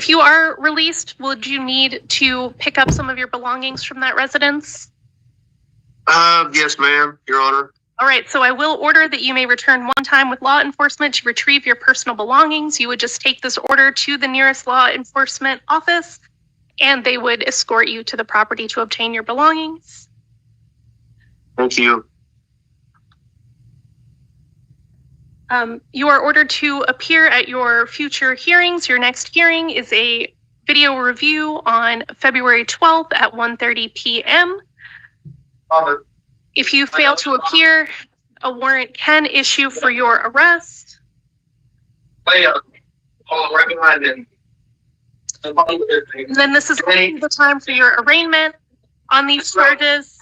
If you are released, would you need to pick up some of your belongings from that residence? Yes, ma'am, Your Honor. All right, so I will order that you may return one time with law enforcement to retrieve your personal belongings. You would just take this order to the nearest law enforcement office, and they would escort you to the property to obtain your belongings. Thank you. You are ordered to appear at your future hearings. Your next hearing is a video review on February 12th at 1:30 p.m. If you fail to appear, a warrant can issue for your arrest. Then this is the time for your arraignment on these charges.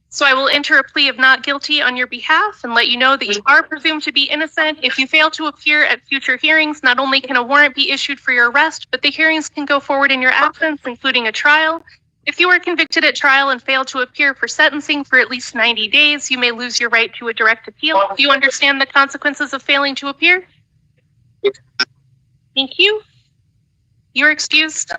So I will enter a plea of not guilty on your behalf and let you know that you are presumed to be innocent. If you fail to appear at future hearings, not only can a warrant be issued for your arrest, but the hearings can go forward in your absence, including a trial. If you are convicted at trial and fail to appear for sentencing for at least 90 days, you may lose your right to a direct appeal. Do you understand the consequences of failing to appear? Thank you. You're excused.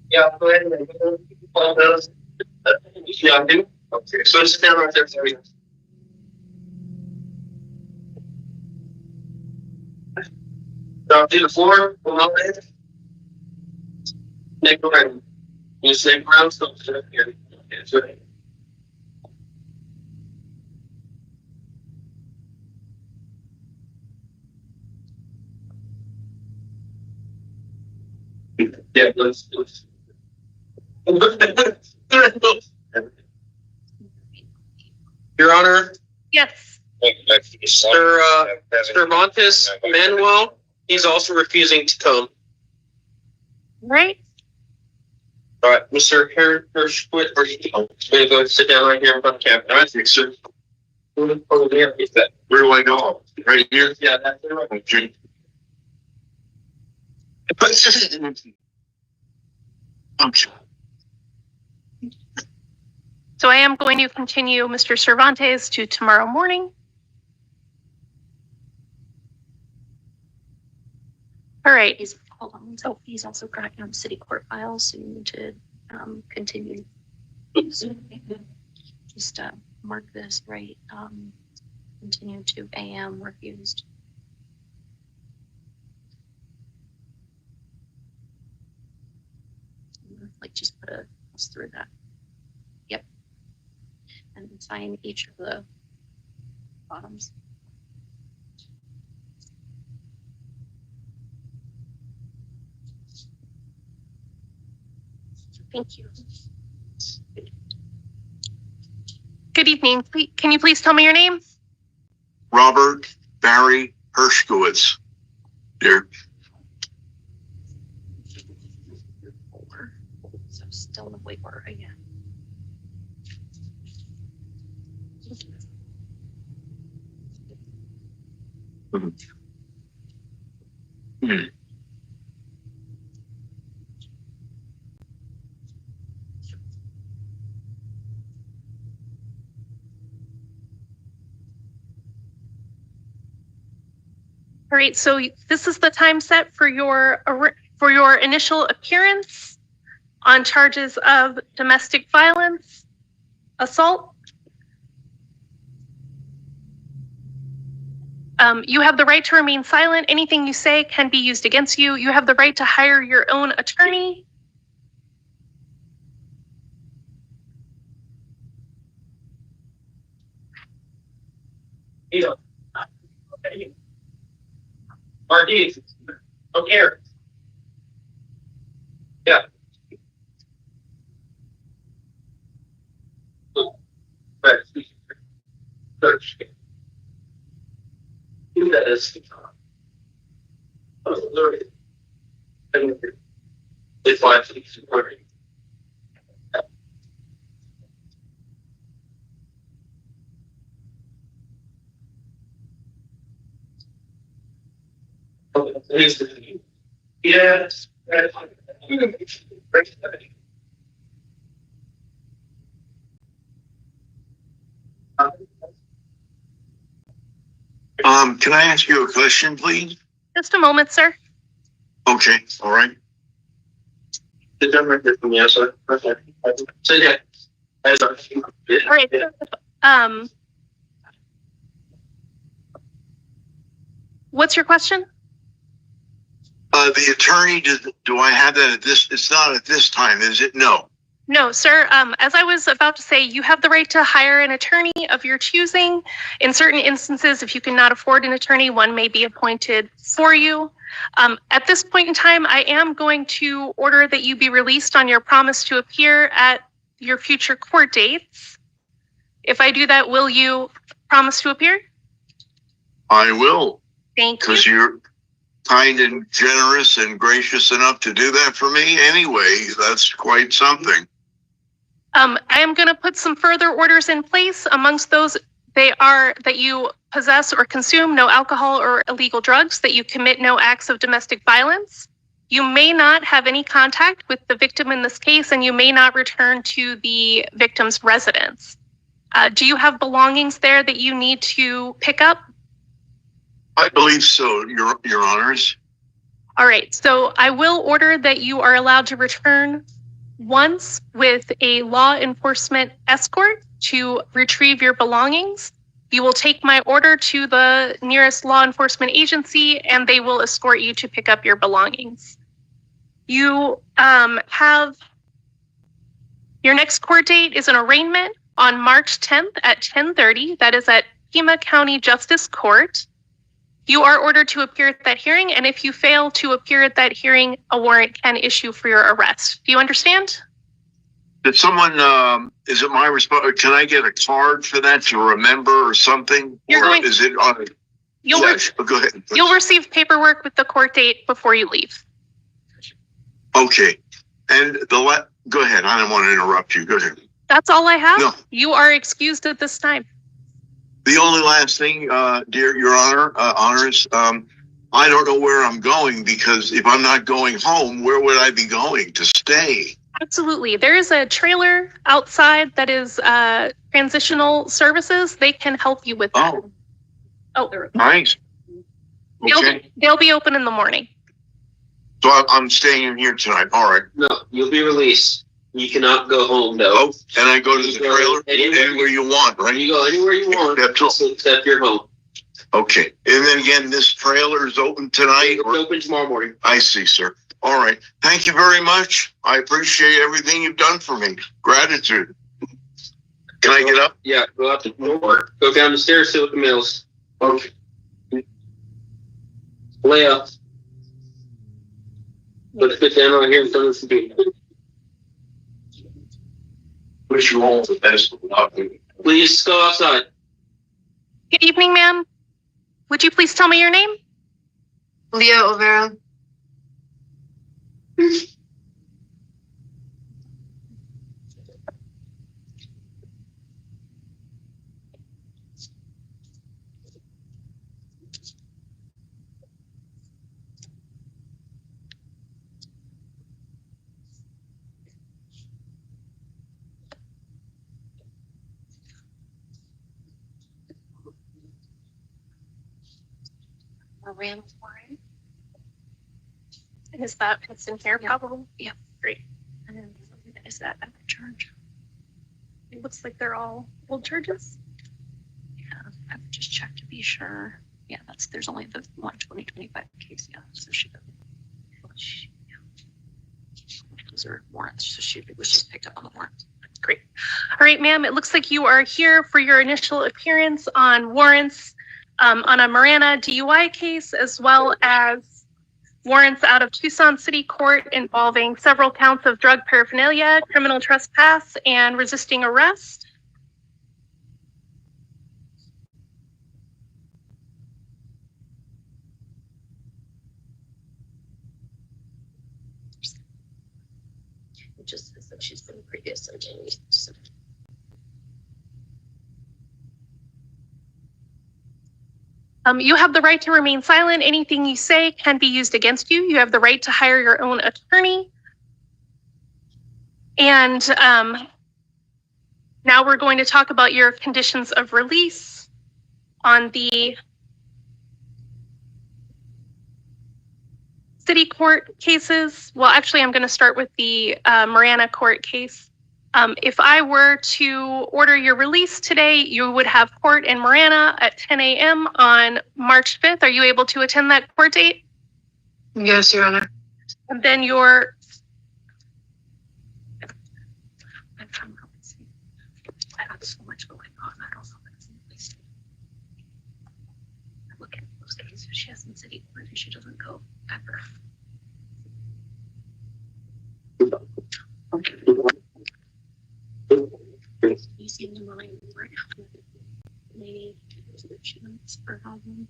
Yeah, go ahead and all those. Yeah, I do. Okay, so just stand right there for me. Now, do the floor, go on there. Nick, go ahead. You say ground, so here. It's right. Yeah, let's. Your Honor. Yes. Mr. Montes Manuel, he's also refusing to come. Right. All right, Mr. Hirschquit, are you going to go sit down right here in front of the camera? I think so. Where do I go? Right here? Yeah, that's the right. Okay. So I am going to continue Mr. Cervantes to tomorrow morning. All right. Hold on. So he's also got city court files, so you need to continue. Just mark this right. Continue to AM refused. Like just put a plus through that. Yep. And sign each of the bottoms. Thank you. Good evening. Can you please tell me your name? Robert Barry Hershkowitz. Dear. So still in the waiver again. All right, so this is the time set for your initial appearance on charges of domestic violence, assault. You have the right to remain silent. Anything you say can be used against you. You have the right to hire your own attorney. Yeah. Okay. Marquise, come here. Yeah. Right. Search. Do that as it's like supporting. Yes. Can I ask you a question, please? Just a moment, sir. Okay, all right. Sit down right there for me, yes, sir. Okay. So, yeah. All right. What's your question? The attorney, do I have that at this? It's not at this time, is it? No. No, sir. As I was about to say, you have the right to hire an attorney of your choosing. In certain instances, if you cannot afford an attorney, one may be appointed for you. At this point in time, I am going to order that you be released on your promise to appear at your future court dates. If I do that, will you promise to appear? I will, Thank you. because you're kind and generous and gracious enough to do that for me anyway. That's quite something. I am going to put some further orders in place. Amongst those, they are that you possess or consume no alcohol or illegal drugs, that you commit no acts of domestic violence. You may not have any contact with the victim in this case, and you may not return to the victim's residence. Do you have belongings there that you need to pick up? I believe so, Your Honors. All right, so I will order that you are allowed to return once with a law enforcement escort to retrieve your belongings. You will take my order to the nearest law enforcement agency, and they will escort you to pick up your belongings. You have your next court date is an arraignment on March 10th at 10:30. That is at Pima County Justice Court. You are ordered to appear at that hearing, and if you fail to appear at that hearing, a warrant can issue for your arrest. Do you understand? Did someone, is it my responsibility? Can I get a card for that to remember or something? You're or going- is it on? You'll, Go ahead. Please. you'll receive paperwork with the court date before you leave. Okay. And go ahead. I don't want to interrupt you. Go ahead. That's all I have. No. You are excused at this time. The only last thing, dear Your Honors, I don't know where I'm going, because if I'm not going home, where would I be going to stay? Absolutely. There is a trailer outside that is transitional services. They can help you with that. Oh, nice. Okay. They'll be open in the morning. So I'm staying in here tonight. All right. No, you'll be released. You cannot go home, though. Oh, and I go to the trailer anywhere you want, right? You go anywhere you want, except your home. Okay. And then again, this trailer is open tonight? It's open tomorrow morning. I see, sir. All right. Thank you very much. I appreciate everything you've done for me. Gratitude. Can I get up? Yeah, go out the door. Go down the stairs, sit with the meals. Okay. Lay up. Let's sit down right here in front of the computer. Wish you all the best of luck. Please go outside. Good evening, ma'am. Would you please tell me your name? Leah Olvera. Ram Warren. Is that what's in here, probably? Yeah. Great. And then is that at the charge? It looks like they're all old charges. Yeah, I would just check to be sure. Yeah, there's only the 2025 case. Yeah, so those are warrants. So she was just picked up on the warrants. Great. All right, ma'am. It looks like you are here for your initial appearance on warrants on a Moreno DUI case, as well as warrants out of Tucson City Court involving several counts of drug paraphernalia, criminal trespass, and resisting arrest. It just says that she's been previous attorney. So. You have the right to remain silent. Anything you say can be used against you. You have the right to hire your own attorney. And now we're going to talk about your conditions of release. On the city court cases, well, actually, I'm going to start with the Marana court case. If I were to order your release today, you would have court in Marana at 10 a.m. on March 5th. Are you able to attend that court date? Yes, Your Honor. And then your I got so much going on. I don't know what's in place. I look at those cases she has in city court and she doesn't go ever. You see the line right now. Maybe descriptions for album.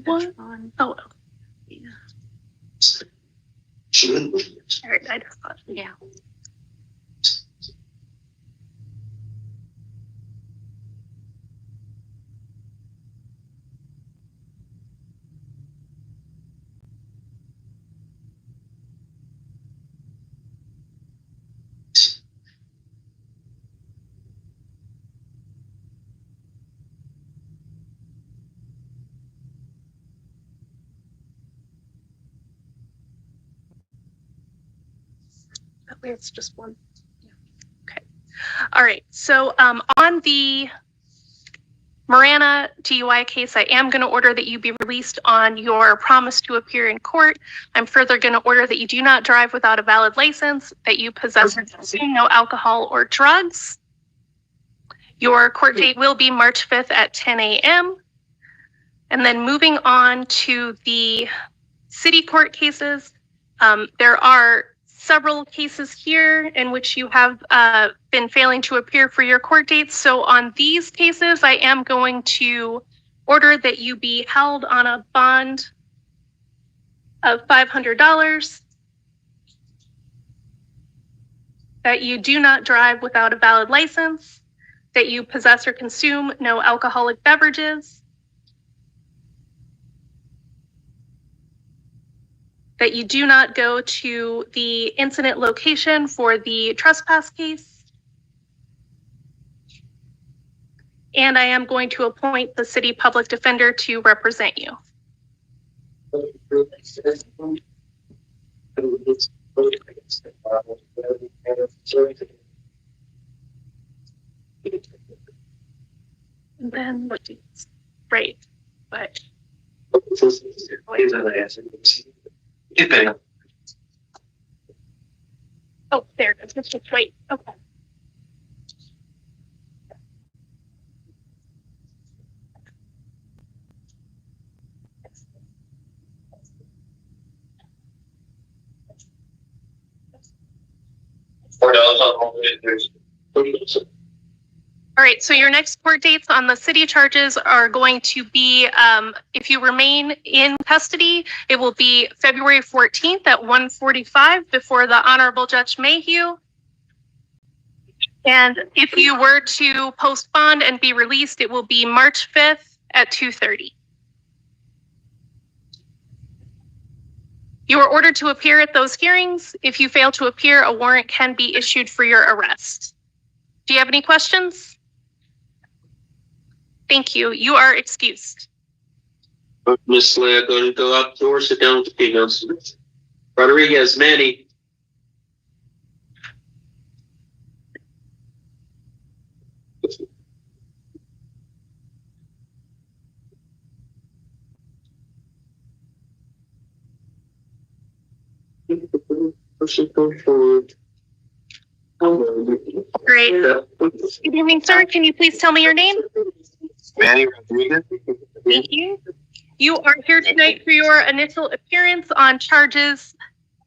What? Oh, Yeah. all right. I just thought. Yeah. That way it's just one. Yeah. Okay. All right. So on the Marana DUI case, I am going to order that you be released on your promise to appear in court. I'm further going to order that you do not drive without a valid license, that you possess or consume no alcohol or drugs. Your court date will be March 5th at 10 a.m. And then moving on to the city court cases, there are several cases here in which you have been failing to appear for your court dates. So on these cases, I am going to order that you be held on a bond of $500, that you do not drive without a valid license, that you possess or consume no alcoholic beverages, that you do not go to the incident location for the trespass case. And I am going to appoint the city public defender to represent you. And then what do you, right, but. Oh, there it is. Let's just wait. Okay. All right, so your next court dates on the city charges are going to be, if you remain in custody, it will be February 14th at 1:45 before the Honorable Judge Mayhew. And if you were to post bond and be released, it will be March 5th at 2:30. You are ordered to appear at those hearings. If you fail to appear, a warrant can be issued for your arrest. Do you have any questions? Thank you. You are excused. Miss Leah, go outdoors, sit down with the females. Rodriguez, Manny. Go forward. Great. Good evening, sir. Can you please tell me your name? Manny Rodriguez. Thank you. You are here tonight for your initial appearance on charges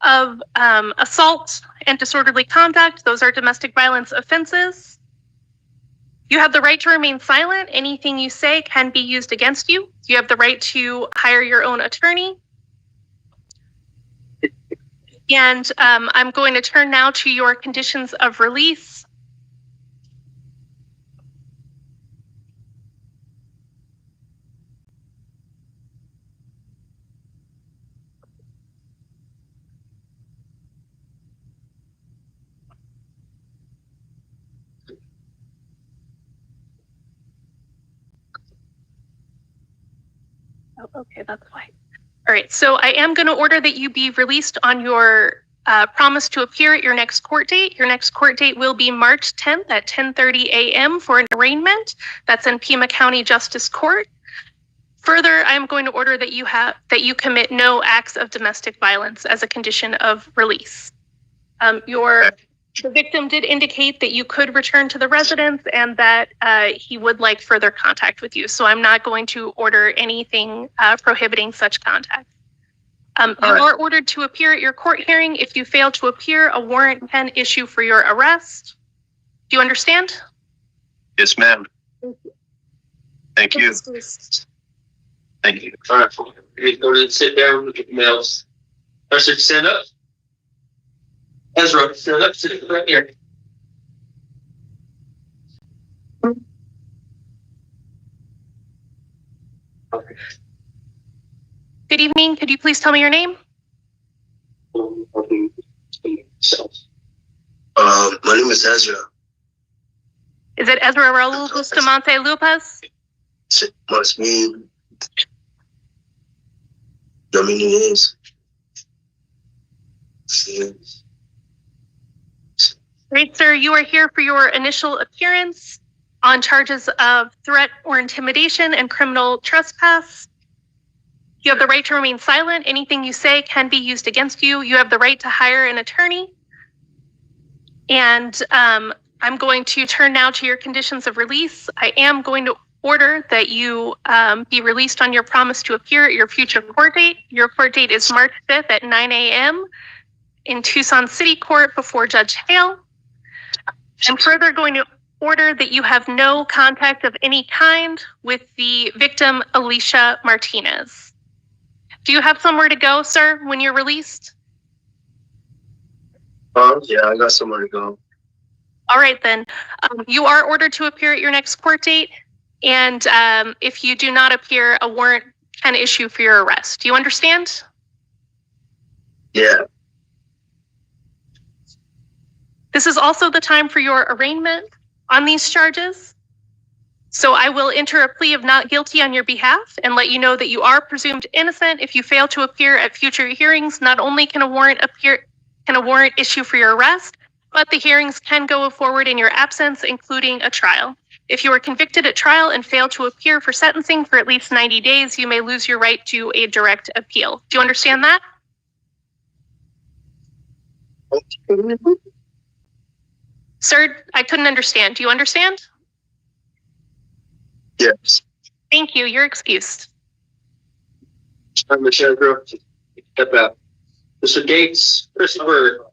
of assault and disorderly conduct. Those are domestic violence offenses. You have the right to remain silent. Anything you say can be used against you. You have the right to hire your own attorney. And I'm going to turn now to your conditions of release. Oh, okay, that's fine. All right, so I am going to order that you be released on your promise to appear at your next court date. Your next court date will be March 10th at 10:30 a.m. for an arraignment. That's in Pima County Justice Court. Further, I am going to order that you commit no acts of domestic violence as a condition of release. The victim did indicate that you could return to the residence and that he would like further contact with you. So I'm not going to order anything prohibiting such contact. You are ordered to appear at your court hearing. If you fail to appear, a warrant can issue for your arrest. Do you understand? Yes, ma'am. Thank you. Thank you. All right. We're going to sit down with the males. Pastor, stand up. Ezra, stand up. Sit right here. Good evening. Could you please tell me your name? My name is Ezra. Is it Ezra Raul Bustamante Lopez? Must mean Dominions. Great, sir. You are here for your initial appearance on charges of threat or intimidation and criminal trespass. You have the right to remain silent. Anything you say can be used against you. You have the right to hire an attorney. And I'm going to turn now to your conditions of release. I am going to order that you be released on your promise to appear at your future court date. Your court date is March 5th at 9 a.m. in Tucson City Court before Judge Hale. I'm further going to order that you have no contact of any kind with the victim, Alicia Martinez. Do you have somewhere to go, sir, when you're released? Yeah, I got somewhere to go. All right, then. You are ordered to appear at your next court date. And if you do not appear, a warrant can issue for your arrest. Do you understand? Yeah. This is also the time for your arraignment on these charges. So I will enter a plea of not guilty on your behalf and let you know that you are presumed innocent. If you fail to appear at future hearings, not only can a warrant issue for your arrest, but the hearings can go forward in your absence, including a trial. If you are convicted at trial and fail to appear for sentencing for at least 90 days, you may lose your right to a direct appeal. Do you understand that? Sir, I couldn't understand. Do you understand? Yes. Thank you. You're excused. I'm Michelle Grove. Step out. Mr. Gates, Christopher.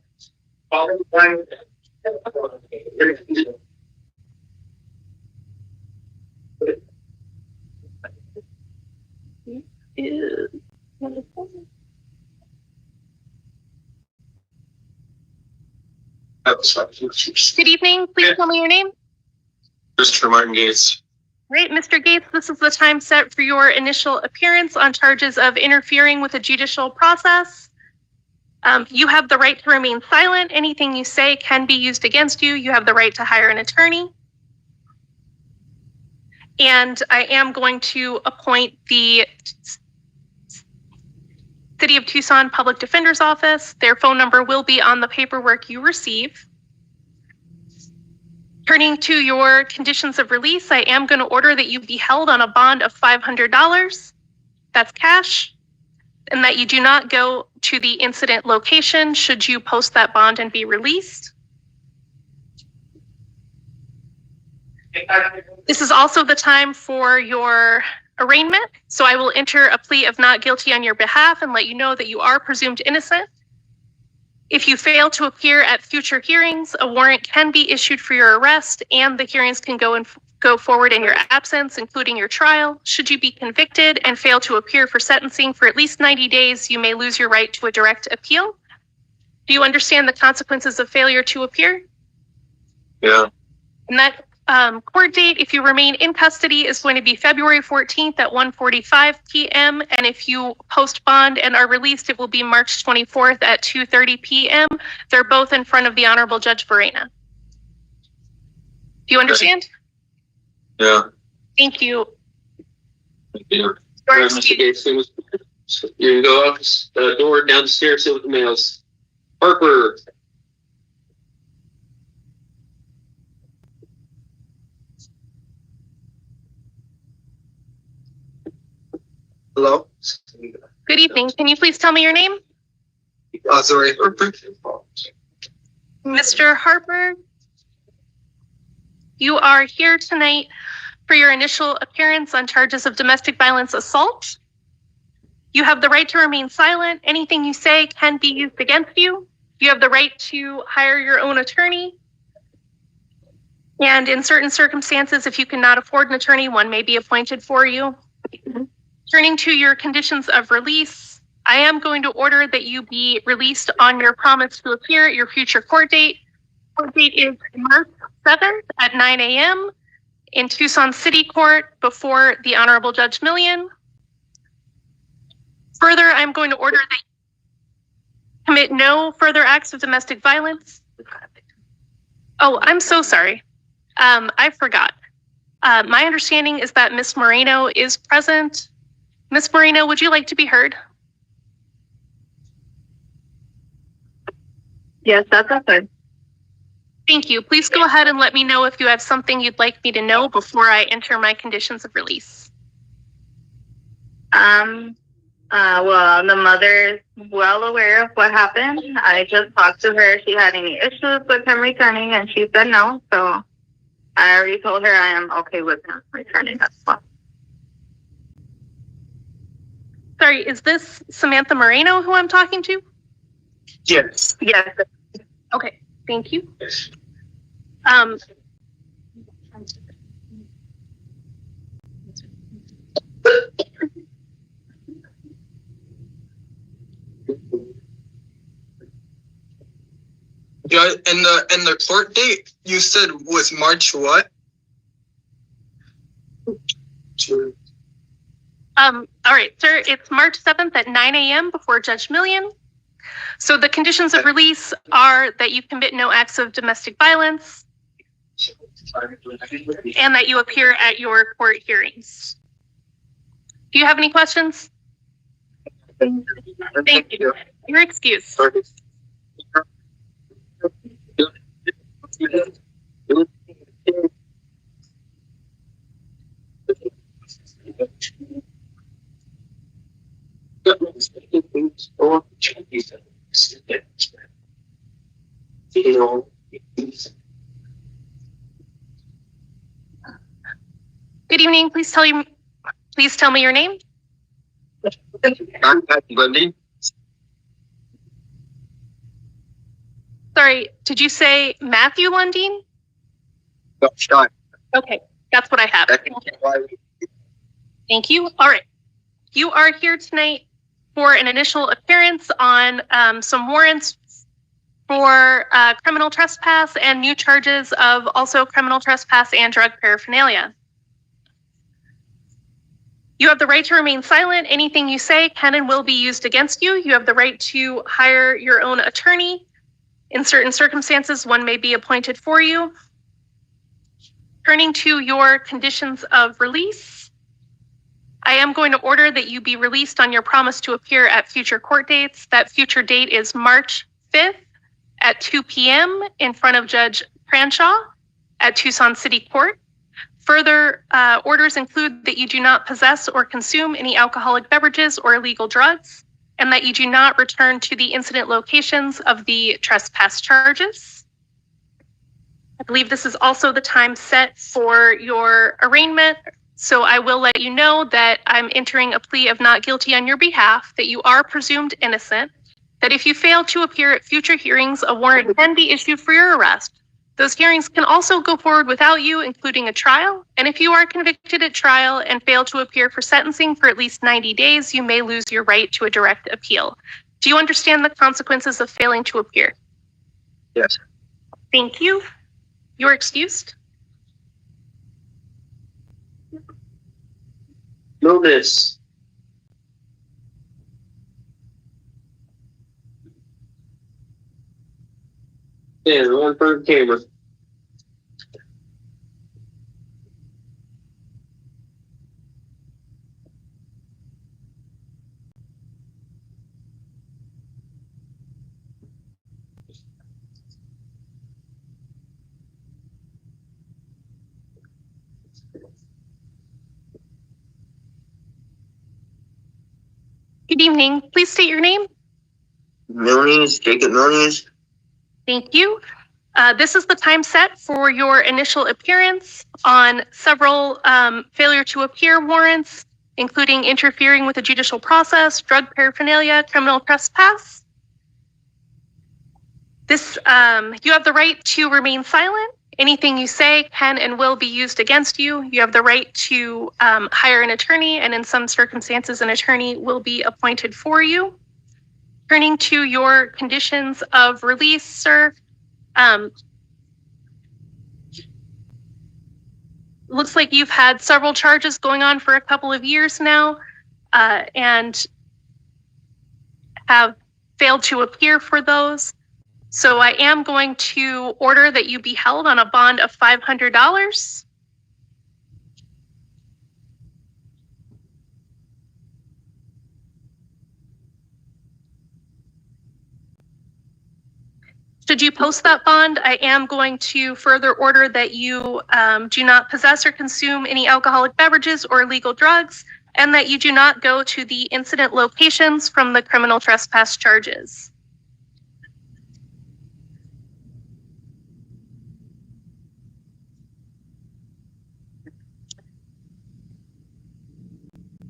Good evening. Please tell me your name. Christopher Martin Gates. Great, Mr. Gates, this is the time set for your initial appearance on charges of interfering with the judicial process. You have the right to remain silent. Anything you say can be used against you. You have the right to hire an attorney. And I am going to appoint the City of Tucson Public Defender's Office. Their phone number will be on the paperwork you receive. Turning to your conditions of release, I am going to order that you be held on a bond of $500. That's cash. And that you do not go to the incident location should you post that bond and be released. This is also the time for your arraignment. So I will enter a plea of not guilty on your behalf and let you know that you are presumed innocent. If you fail to appear at future hearings, a warrant can be issued for your arrest and the hearings can go forward in your absence, including your trial. Should you be convicted and fail to appear for sentencing for at least 90 days, you may lose your right to a direct appeal. Do you understand the consequences of failure to appear? Yeah. And that court date, if you remain in custody, is going to be February 14th at 1:45 p.m. And if you post bond and are released, it will be March 24th at 2:30 p.m. They're both in front of the Honorable Judge Moreno. Do you understand? Yeah. Thank you. Thank you. You're Mr. Gates, So you go out the door, down the stairs, sit with the males. Harper. Hello. Good evening. Can you please tell me your name? Sorry, Harper. Mr. Harper, you are here tonight for your initial appearance on charges of domestic violence assault. You have the right to remain silent. Anything you say can be used against you. You have the right to hire your own attorney. And in certain circumstances, if you cannot afford an attorney, one may be appointed for you. Turning to your conditions of release, I am going to order that you be released on your promise to appear at your future court date. Court date is March 7th at 9 a.m. in Tucson City Court before the Honorable Judge Millian. Further, I'm going to order that you commit no further acts of domestic violence. Oh, I'm so sorry. I forgot. My understanding is that Miss Moreno is present. Miss Moreno, would you like to be heard? Yes, that's okay. Thank you. Please go ahead and let me know if you have something you'd like me to know before I enter my conditions of release. Well, the mother is well aware of what happened. I just talked to her if she had any issues with him returning, and she said no. So I already told her I am okay with him returning as well. Sorry, is this Samantha Moreno who I'm talking to? Yes. Yes. Okay, thank you. Yes. Yeah, and the court date you said was March what? All right, sir, it's March 7th at 9 a.m. before Judge Millian. So the conditions of release are that you commit no acts of domestic violence and that you appear at your court hearings. Do you have any questions? Thank you. You're excused. Good evening. Please tell me your name. I'm Matthew Wendy. Sorry, did you say Matthew Lundeen? No, Scott. Okay, that's what I have. Thank you. All right. You are here tonight for an initial appearance on some warrants for criminal trespass and new charges of also criminal trespass and drug paraphernalia. You have the right to remain silent. Anything you say can and will be used against you. You have the right to hire your own attorney. In certain circumstances, one may be appointed for you. Turning to your conditions of release, I am going to order that you be released on your promise to appear at future court dates. That future date is March 5th at 2 p.m. in front of Judge Cranshaw at Tucson City Court. Further orders include that you do not possess or consume any alcoholic beverages or illegal drugs, and that you do not return to the incident locations of the trespass charges. I believe this is also the time set for your arraignment, so I will let you know that I'm entering a plea of not guilty on your behalf, that you are presumed innocent, that if you fail to appear at future hearings, a warrant can be issued for your arrest. Those hearings can also go forward without you, including a trial. And if you are convicted at trial and fail to appear for sentencing for at least 90 days, you may lose your right to a direct appeal. Do you understand the consequences of failing to appear? Yes. Thank you. You're excused. Notice. Yeah, one per camera. Good evening. Please state your name. Marlene, Jacob Marlene. Thank you. This is the time set for your initial appearance on several failure to appear warrants, including interfering with the judicial process, drug paraphernalia, criminal trespass. You have the right to remain silent. Anything you say can and will be used against you. You have the right to hire an attorney, and in some circumstances, an attorney will be appointed for you. Turning to your conditions of release, sir. Looks like you've had several charges going on for a couple of years now, and have failed to appear for those. So I am going to order that you be held on a bond of $500. Should you post that bond, I am going to further order that you do not possess or consume any alcoholic beverages or illegal drugs, and that you do not go to the incident locations from the criminal trespass charges.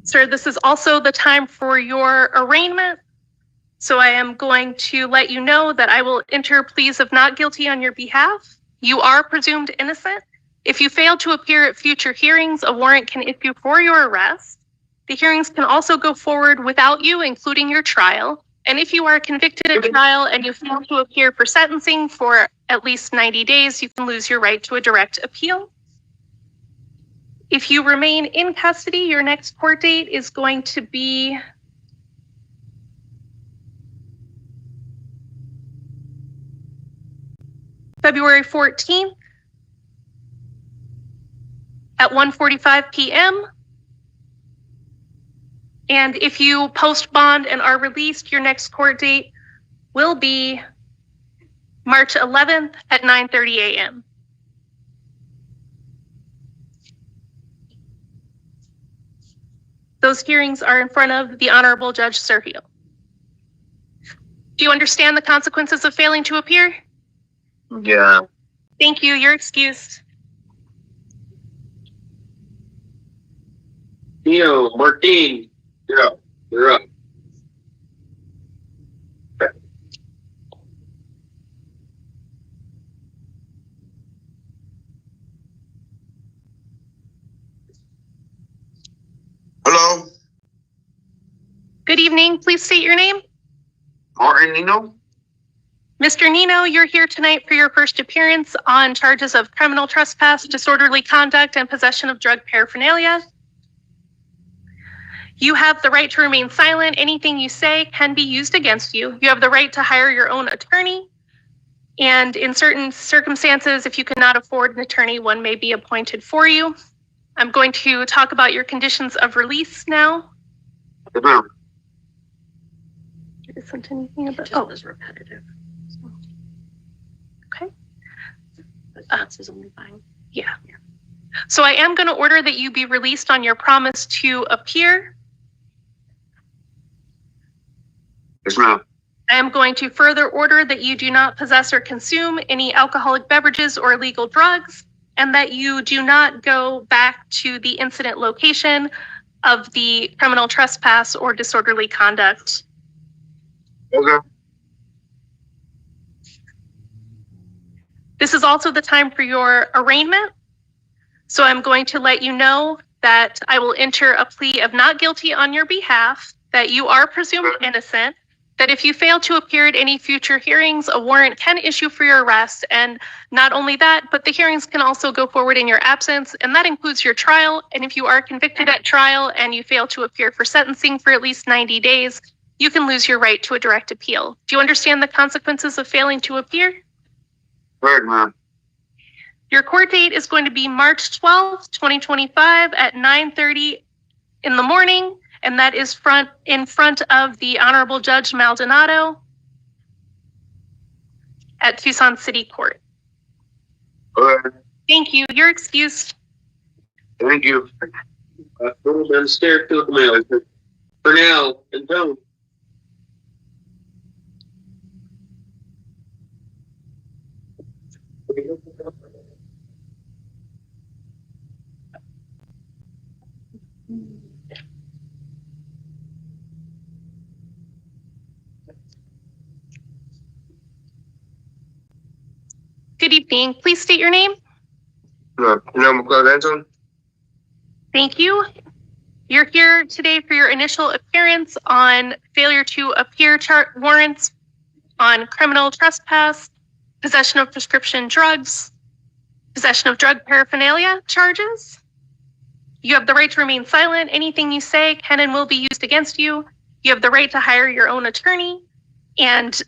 Sir, this is also the time for your arraignment. So I am going to let you know that I will enter pleas of not guilty on your behalf. You are presumed innocent. If you fail to appear at future hearings, a warrant can issue for your arrest. The hearings can also go forward without you, including your trial. And if you are convicted at trial and you fail to appear for sentencing for at least 90 days, you can lose your right to a direct appeal. If you remain in custody, your next court date is going to be February 14th at 1:45 p.m. And if you post bond and are released, your next court date will be March 11th at 9:30 a.m. Those hearings are in front of the Honorable Judge Sergio. Do you understand the consequences of failing to appear? Yeah. Thank you. You're excused. Martine. You're up. You're up. Hello, Good evening. Please state your name. Martin Nino? Mr. Nino, you're here tonight for your first appearance on charges of criminal trespass, disorderly conduct, and possession of drug paraphernalia. You have the right to remain silent. Anything you say can be used against you. You have the right to hire your own attorney. And in certain circumstances, if you cannot afford an attorney, one may be appointed for you. I'm going to talk about your conditions of release now. There isn't anything about, It just was repetitive. okay. But that's is only fine. Yeah. So I am going to order that you be released on your promise to appear. Yes, ma'am. I am going to further order that you do not possess or consume any alcoholic beverages or illegal drugs, and that you do not go back to the incident location of the criminal trespass or disorderly conduct. Okay. This is also the time for your arraignment. So I'm going to let you know that I will enter a plea of not guilty on your behalf, that you are presumed innocent, that if you fail to appear at any future hearings, a warrant can issue for your arrest. And not only that, but the hearings can also go forward in your absence, and that includes your trial. And if you are convicted at trial and you fail to appear for sentencing for at least 90 days, you can lose your right to a direct appeal. Do you understand the consequences of failing to appear? Right, ma'am. Your court date is going to be March 12th, 2025 at 9:30 in the morning. And that is in front of the Honorable Judge Maldonado at Tucson City Court. Okay. Thank you. You're excused. Thank you. Downstairs to the mail. For now, and boom. Good evening. Please state your name. McCollum. Thank you. You're here today for your initial appearance on failure to appear warrants on criminal trespass, possession of prescription drugs, possession of drug paraphernalia charges. You have the right to remain silent. Anything you say can and will be used against you. You have the right to hire your own attorney, and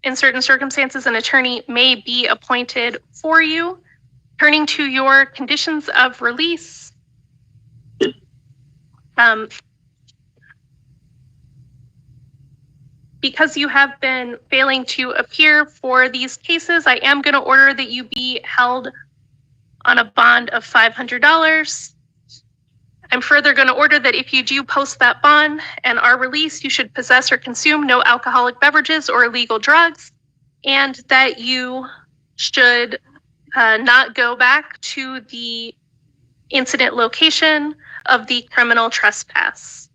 in certain circumstances, an attorney may be appointed for you. Turning to your conditions of release, because you have been failing to appear for these cases, I am going to order that you be held on a bond of $500. I'm further going to order that if you do post that bond and are released, you should possess or consume no alcoholic beverages or illegal drugs, and that you should not go back to the incident location of the criminal trespass.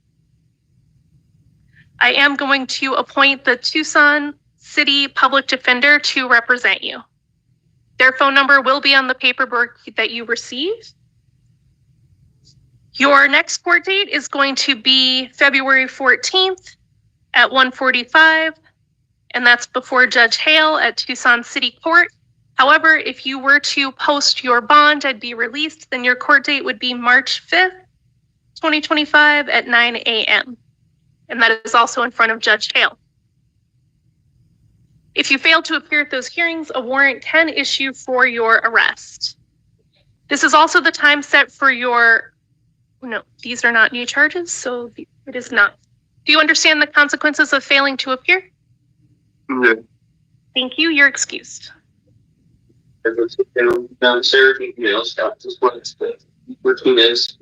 I am going to appoint the Tucson City Public Defender to represent you. Their phone number will be on the paperwork that you receive. Your next court date is going to be February 14th at 1:45, and that's before Judge Hale at Tucson City Court. However, if you were to post your bond and be released, then your court date would be March 5th, 2025 at 9 a.m. And that is also in front of Judge Hale. If you fail to appear at those hearings, a warrant can issue for your arrest. This is also the time set for your, no, these are not new charges, so it is not. Do you understand the consequences of failing to appear? Yeah. Thank you, you're excused. Downstairs, stop this one. We're 2 minutes.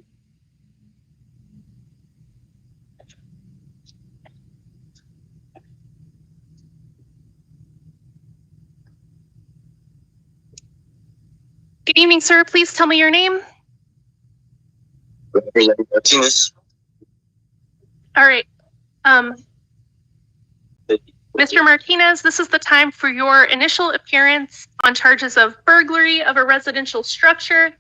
Good evening, sir. Please tell me your name. Martinez. All right. Mr. Martinez, this is the time for your initial appearance on charges of burglary of a residential structure.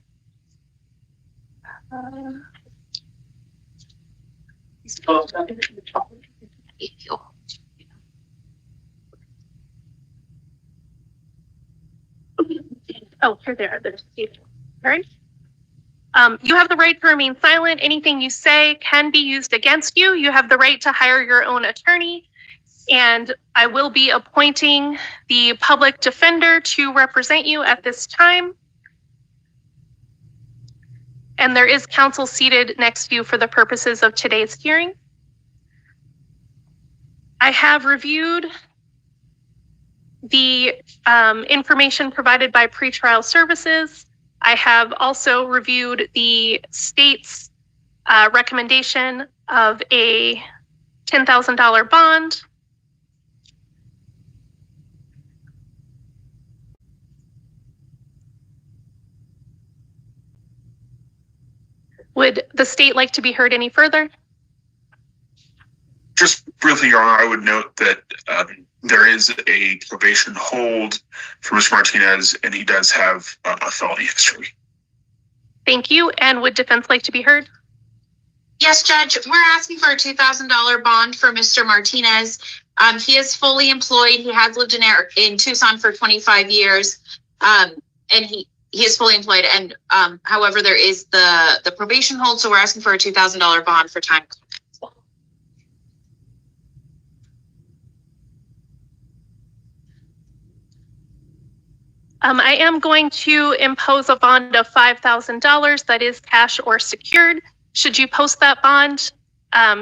Oh, here they are. All right. You have the right to remain silent. Anything you say can be used against you. You have the right to hire your own attorney. And I will be appointing the public defender to represent you at this time. And there is counsel seated next to you for the purposes of today's hearing. I have reviewed the information provided by pretrial services. I have also reviewed the state's recommendation of a $10,000 bond. Would the state like to be heard any further? Just briefly, Your Honor, I would note that there is a probation hold for Mr. Martinez, and he does have a felony history. Thank you. And would defense like to be heard? Yes, Judge. We're asking for a $2,000 bond for Mr. Martinez. He is fully employed. He has lived in Tucson for 25 years, and he is fully employed. And however, there is the probation hold, so we're asking for a $2,000 bond for time. I am going to impose a bond of $5,000 that is cash or secured. Should you post that bond,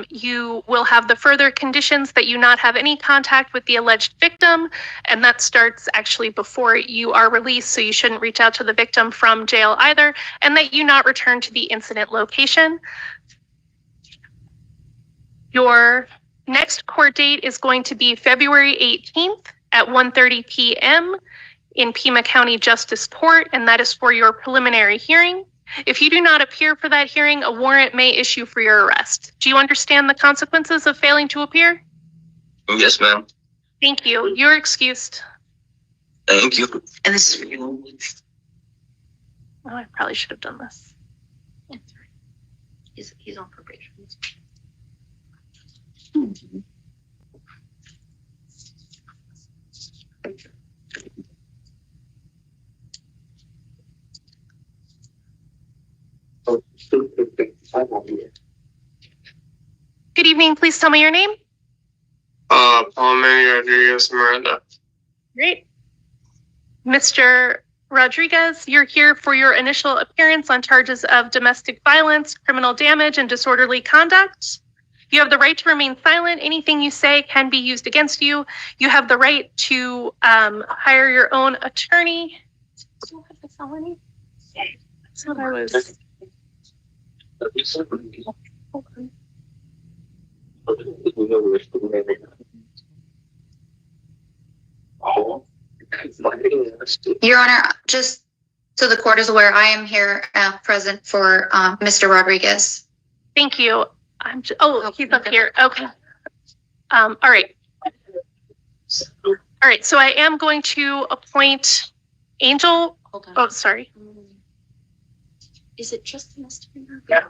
you will have the further conditions that you not have any contact with the alleged victim, and that starts actually before you are released, so you shouldn't reach out to the victim from jail either, and that you not return to the incident location. Your next court date is going to be February 18th at 1:30 p.m. in Pima County Justice Court, and that is for your preliminary hearing. If you do not appear for that hearing, a warrant may issue for your arrest. Do you understand the consequences of failing to appear? Yes, ma'am. Thank you. You're excused. Thank you. And this is for you. Oh, I probably should have done this. That's right. He's on probation. Good evening. Please tell me your name. Manny Rodriguez, Moreno. Great. Mr. Rodriguez, you're here for your initial appearance on charges of domestic violence, criminal damage, and disorderly conduct. You have the right to remain silent. Anything you say can be used against you. You have the right to hire your own attorney. Still have the felony? That's what I was. Hold on. Your Honor, just so the court is aware, I am here present for Mr. Rodriguez. Thank you. He's up here. Okay. All right. All right. So I am going to appoint Angel. Hold on. Oh, sorry. Is it just the misdemeanor? Yeah.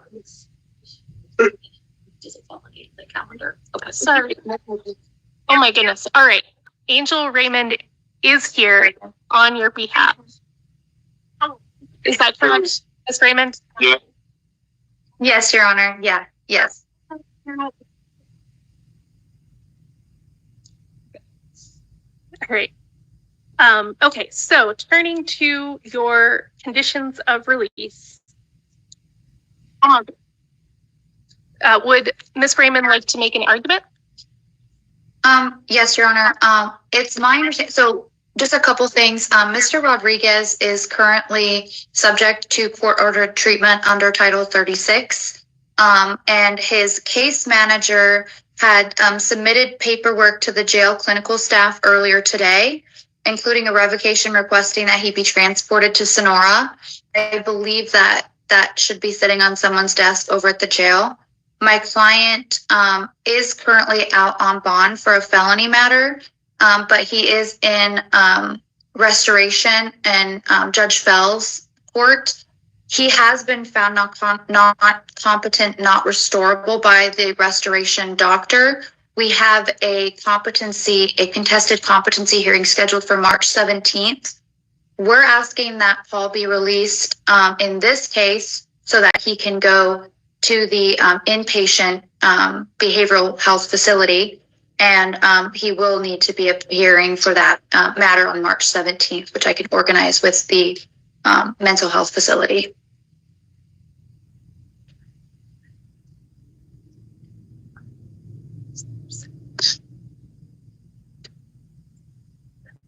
Does it validate the calendar? Okay. Sorry. Oh my goodness. All right. Angel Raymond is here on your behalf. Is that correct, Ms. Raymond? Yeah. Yes, Your Honor. Yeah. Yes. All right. Okay, so turning to your conditions of release. Would Ms. Raymond like to make an argument? Yes, Your Honor. It's my understanding. So just a couple things. Mr. Rodriguez is currently subject to court-ordered treatment under Title 36. And his case manager had submitted paperwork to the jail clinical staff earlier today, including a revocation requesting that he be transported to Sonora. I believe that should be sitting on someone's desk over at the jail. My client is currently out on bond for a felony matter, but he is in restoration in Judge Fell's court. He has been found not competent, not restorable by the restoration doctor. We have a contested competency hearing scheduled for March 17th. We're asking that Paul be released in this case so that he can go to the inpatient behavioral health facility. And he will need to be appearing for that matter on March 17th, which I can organize with the mental health facility.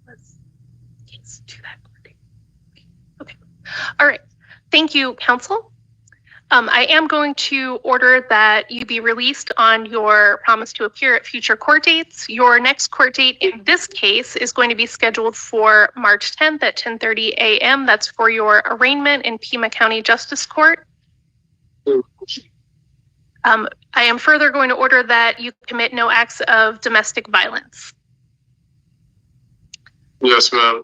Let's do that. Okay. All right. Thank you, counsel. I am going to order that you be released on your promise to appear at future court dates. Your next court date in this case is going to be scheduled for March 10th at 10:30 a.m. That's for your arraignment in Pima County Justice Court. I am further going to order that you commit no acts of domestic violence. Yes, ma'am.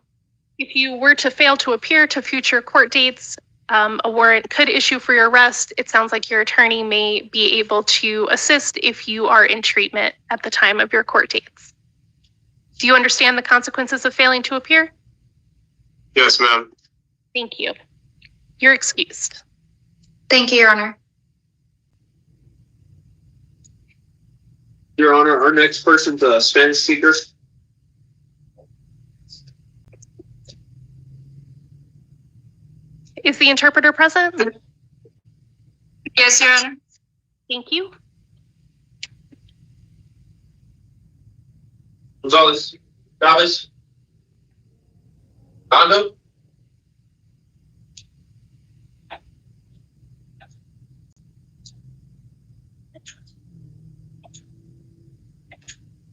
If you were to fail to appear to future court dates, a warrant could issue for your arrest. It sounds like your attorney may be able to assist if you are in treatment at the time of your court dates. Do you understand the consequences of failing to appear? Yes, ma'am. Thank you. You're excused. Thank you, Your Honor. Your Honor, our next person's a Spanish speaker. Is the interpreter present? Yes, Your Honor. Thank you. Gonzalez, Chavez, Hondo.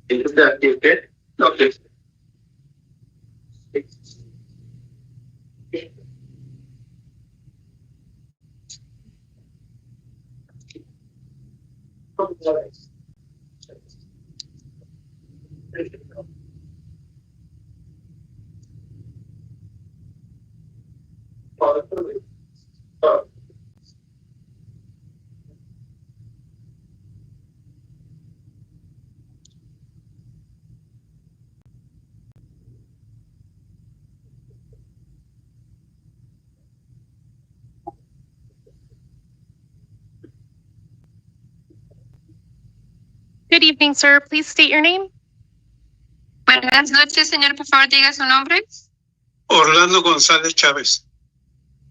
Is that okay? Okay. Good evening, sir. Please state your name. Buenas noches, señor. Por favor, diga su nombre. Orlando González Chávez.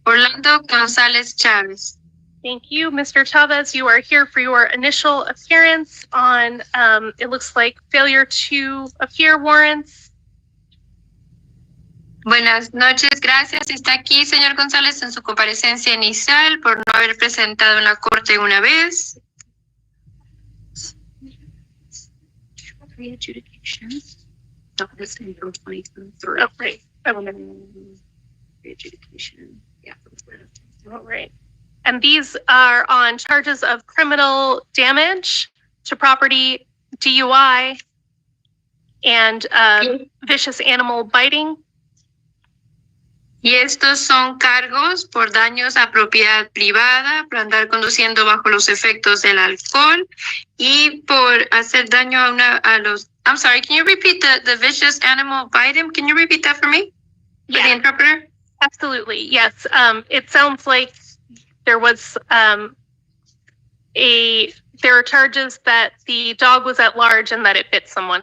Orlando González Chávez. Thank you, Mr. Chavez. You are here for your initial appearance on, it looks like, failure to appear warrants. Buenas noches, gracias. Está aquí, señor González, en su comparecencia inicial por no haber presentado en la corte una vez. Re-adjudication. No, this is from 2023. Oh, right. Re-adjudication. Yeah. All right. And these are on charges of criminal damage to property, DUI, and vicious animal biting. Y estos son cargos por daños a propiedad privada, por andar conduciendo bajo los efectos del alcohol y por hacer daño a los... I'm sorry, can you repeat the vicious animal biting? Can you repeat that for me? For the interpreter? Absolutely, yes. It sounds like there was there are charges that the dog was at large and that it bit someone.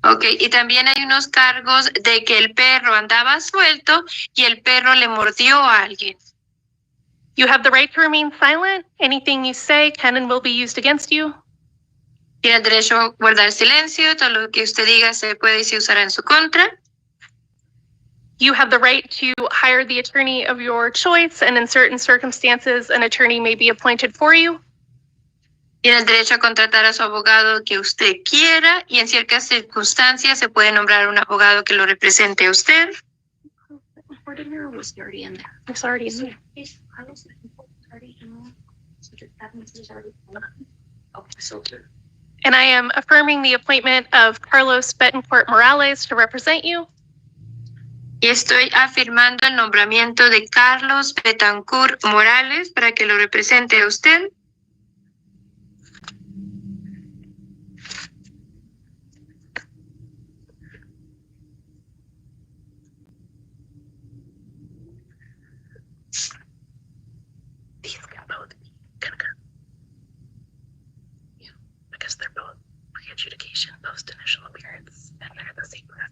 Okay, y también hay unos cargos de que el perro andaba suelto y el perro le mordió a alguien. You have the right to remain silent. Anything you say can and will be used against you. Tiene el derecho a guardar silencio, todo lo que usted diga se puede y se usará en su contra. You have the right to hire the attorney of your choice, and in certain circumstances, an attorney may be appointed for you. Tiene el derecho a contratar a su abogado que usted quiera y en ciertas circunstancias se puede nombrar un abogado que lo represente a usted. It's already in there. And I am affirming the appointment of Carlos Betancourt Morales to represent you. Y estoy afirmando el nombramiento de Carlos Betancourt Morales para que lo represente a usted. These can both be concurrent. Yeah, because they're both pre-adjudication, post-initial appearance, and they're the same breath.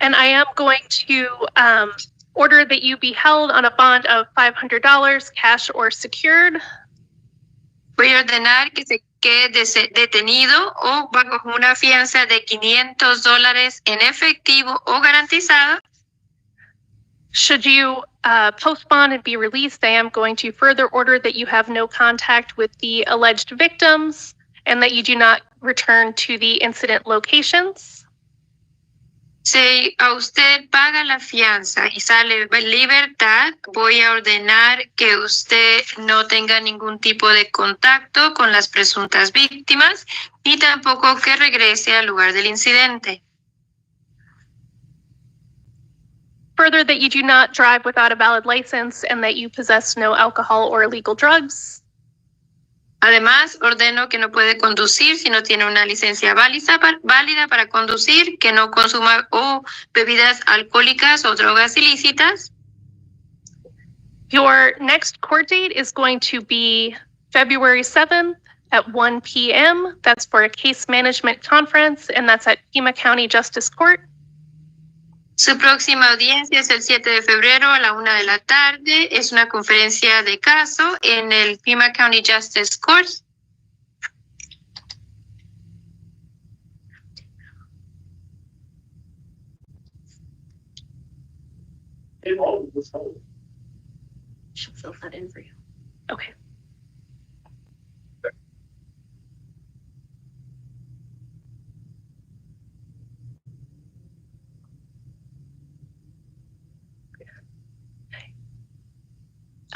And I am going to order that you be held on a bond of $500, cash or secured. Voy a ordenar que se quede detenido o bajo una fianza de $500 en efectivo o garantizado. Should you postpone and be released, I am going to further order that you have no contact with the alleged victims and that you do not return to the incident locations. Si a usted paga la fianza y sale en libertad, voy a ordenar que usted no tenga ningún tipo de contacto con las presuntas víctimas ni tampoco que regrese al lugar del incidente. Further, that you do not drive without a valid license and that you possess no alcohol or illegal drugs. Además, ordeno que no puede conducir si no tiene una licencia válida para conducir, que no consuma o bebidas alcohólicas o drogas ilícitas. Your next court date is going to be February 7th at 1 p.m. That's for a case management conference, and that's at Pima County Justice Court. Su próxima audiencia es el 7 de febrero a la 1 de la tarde. Es una conferencia de caso en el Pima County Justice Court. She'll fill that in for you. Okay.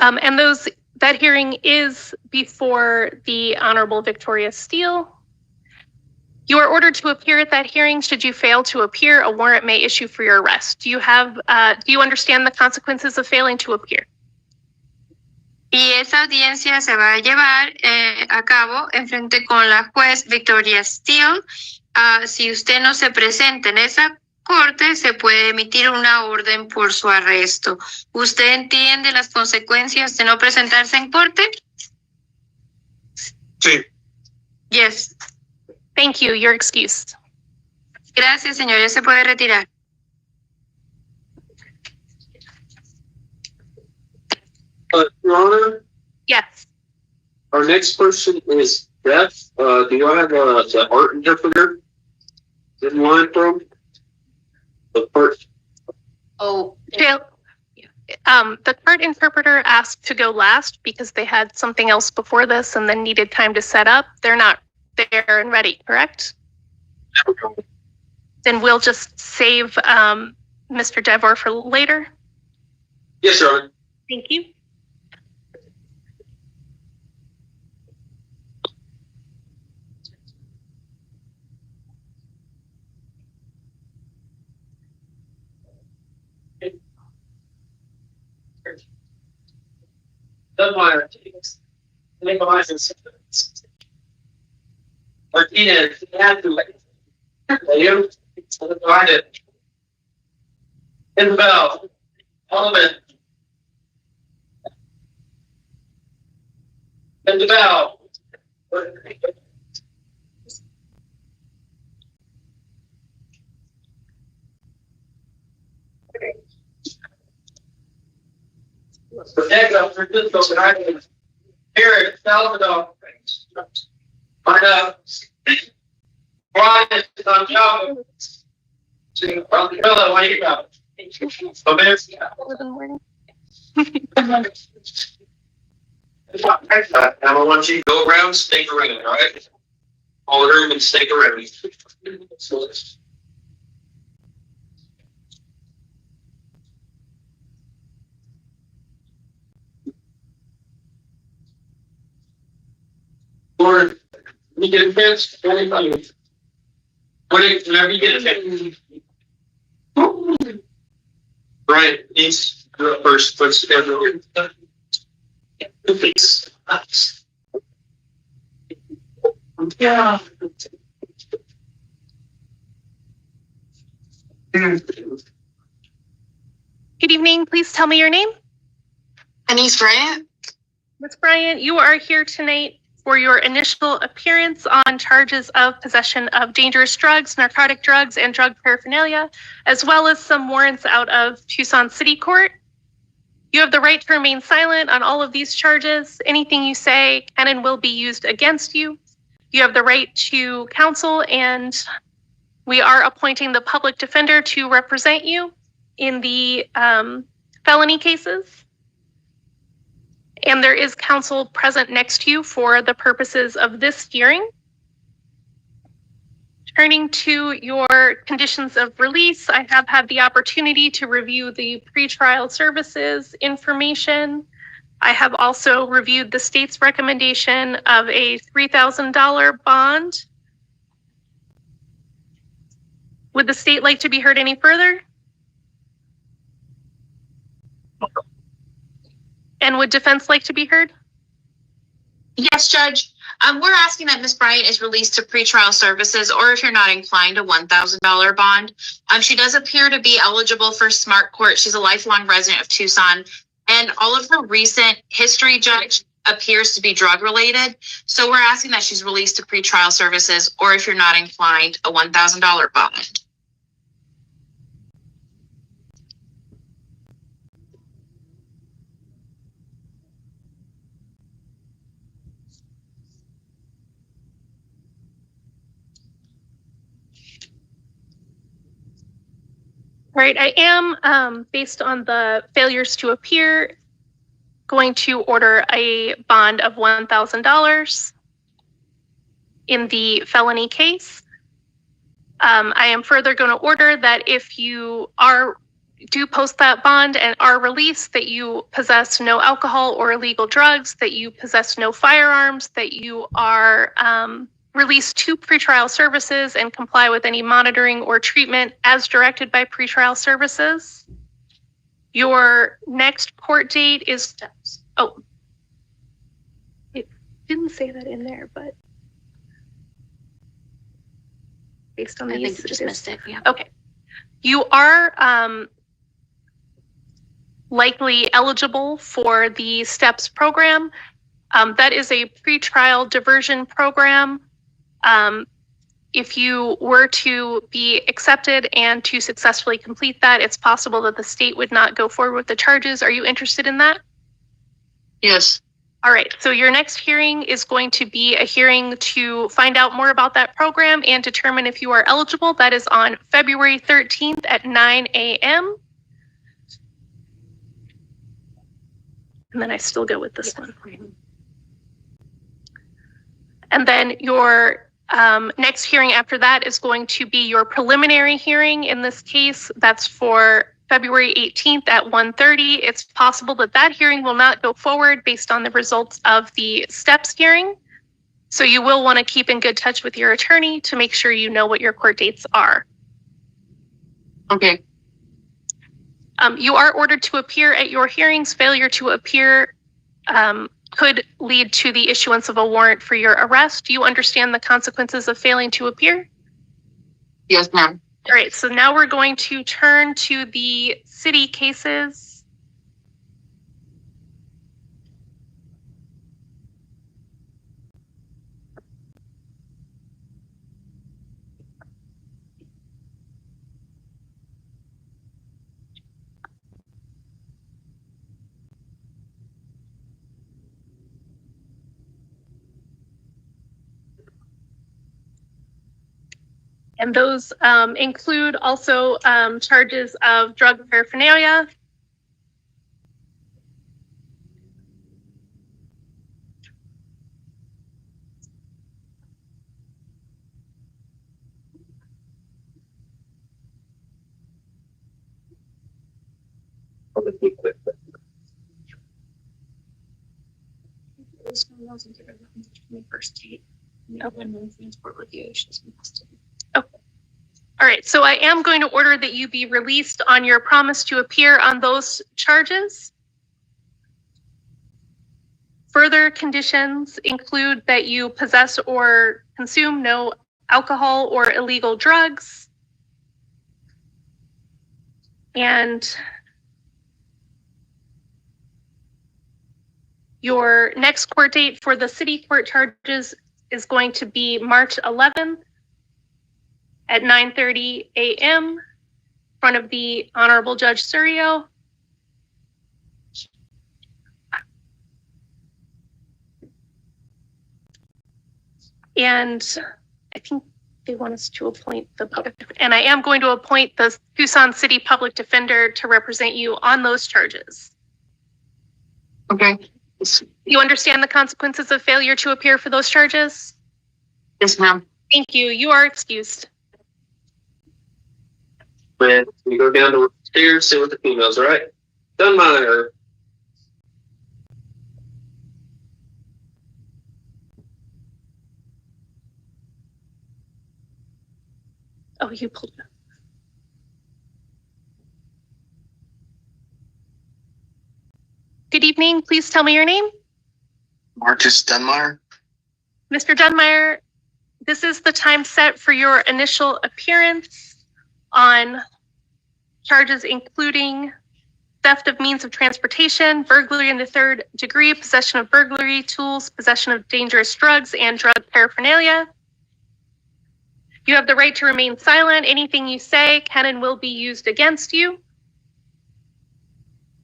And that hearing is before the Honorable Victoria Steele. You are ordered to appear at that hearing. Should you fail to appear, a warrant may issue for your arrest. Do you understand the consequences of failing to appear? Y esa audiencia se va a llevar a cabo en frente con la juez Victoria Steele. Si usted no se presenta en esa corte, se puede emitir una orden por su arresto. ¿Usted entiende las consecuencias de no presentarse en corte? Sí. Yes. Thank you. You're excused. Gracias, señor. Ya se puede retirar. Your Honor, Yes. our next person is Beth. Do you have the art interpreter in line from? The part. Oh, The cart interpreter asked to go last because they had something else before this and then needed time to set up. They're not there and ready, correct? Then we'll just save Mr. Devor for later. Yes, Your Honor. Thank you. Martinez, had to you find it. Isabel, Element. Isabel. Protect Francisco, and I can hear it, Salvador. Find out. Brian is on job. From the pillow, what do you got? I want you to go around, stake around, all right? All the room and stake around. Or you get a chance, whenever you get a chance. Brian, please go up first. Let's schedule. Please. Yeah. Good evening. Please tell me your name. Anise Bryant? Ms. Bryant, you are here tonight for your initial appearance on charges of possession of dangerous drugs, narcotic drugs, and drug paraphernalia, as well as some warrants out of Tucson City Court. You have the right to remain silent on all of these charges. Anything you say can and will be used against you. You have the right to counsel, and we are appointing the public defender to represent you in the felony cases. And there is counsel present next to you for the purposes of this hearing. Turning to your conditions of release, I have had the opportunity to review the pretrial services information. I have also reviewed the state's recommendation of a $3,000 bond. Would the state like to be heard any further? And would defense like to be heard? Yes, Judge. We're asking that Ms. Bryant is released to pretrial services, or if you're not inclined, a $1,000 bond. She does appear to be eligible for Smart Court. She's a lifelong resident of Tucson, and all of her recent history, Judge, appears to be drug related. So we're asking that she's released to pretrial services, or if you're not inclined, a $1,000 bond. All right, I am, based on the failures to appear, going to order a bond of $1,000 in the felony case. I am further going to order that if you are do post that bond and are released, that you possess no alcohol or illegal drugs, that you possess no firearms, that you are released to pretrial services and comply with any monitoring or treatment as directed by pretrial services. Your next court date is, oh, it didn't say that in there, but based on I the think you just missed it. Yeah. Okay. You are likely eligible for the STEPS program. That is a pretrial diversion program. If you were to be accepted and to successfully complete that, it's possible that the state would not go forward with the charges. Are you interested in that? Yes. All right, so your next hearing is going to be a hearing to find out more about that program and determine if you are eligible. That is on February 13th at 9 a.m. And then I still go with this one. And then your next hearing after that is going to be your preliminary hearing. In this case, that's for February 18th at 1:30. It's possible that that hearing will not go forward based on the results of the STEPS hearing. So you will want to keep in good touch with your attorney to make sure you know what your court dates are. Okay. You are ordered to appear at your hearings. Failure to appear could lead to the issuance of a warrant for your arrest. Do you understand the consequences of failing to appear? Yes, ma'am. All right, so now we're going to turn to the city cases. And those include also charges of drug paraphernalia. All right, so I am going to order that you be released on your promise to appear on those charges. Further conditions include that you possess or consume no alcohol or illegal drugs. And your next court date for the city court charges is going to be March 11th at 9:30 a.m. in front of the Honorable Judge Surio. And I think they want us to appoint the public, and I am going to appoint the Tucson City Public Defender to represent you on those charges. Okay. You understand the consequences of failure to appear for those charges? Yes, ma'am. Thank you. You are excused. Man, we go down to the stairs, sit with the females, all right? Dunmeyer. Oh, you pulled it up. Good evening. Please tell me your name. Marcus Dunmeyer. Mr. Dunmeyer, this is the time set for your initial appearance on charges including theft of means of transportation, burglary in the third degree, possession of burglary tools, possession of dangerous drugs, and drug paraphernalia. You have the right to remain silent. Anything you say can and will be used against you.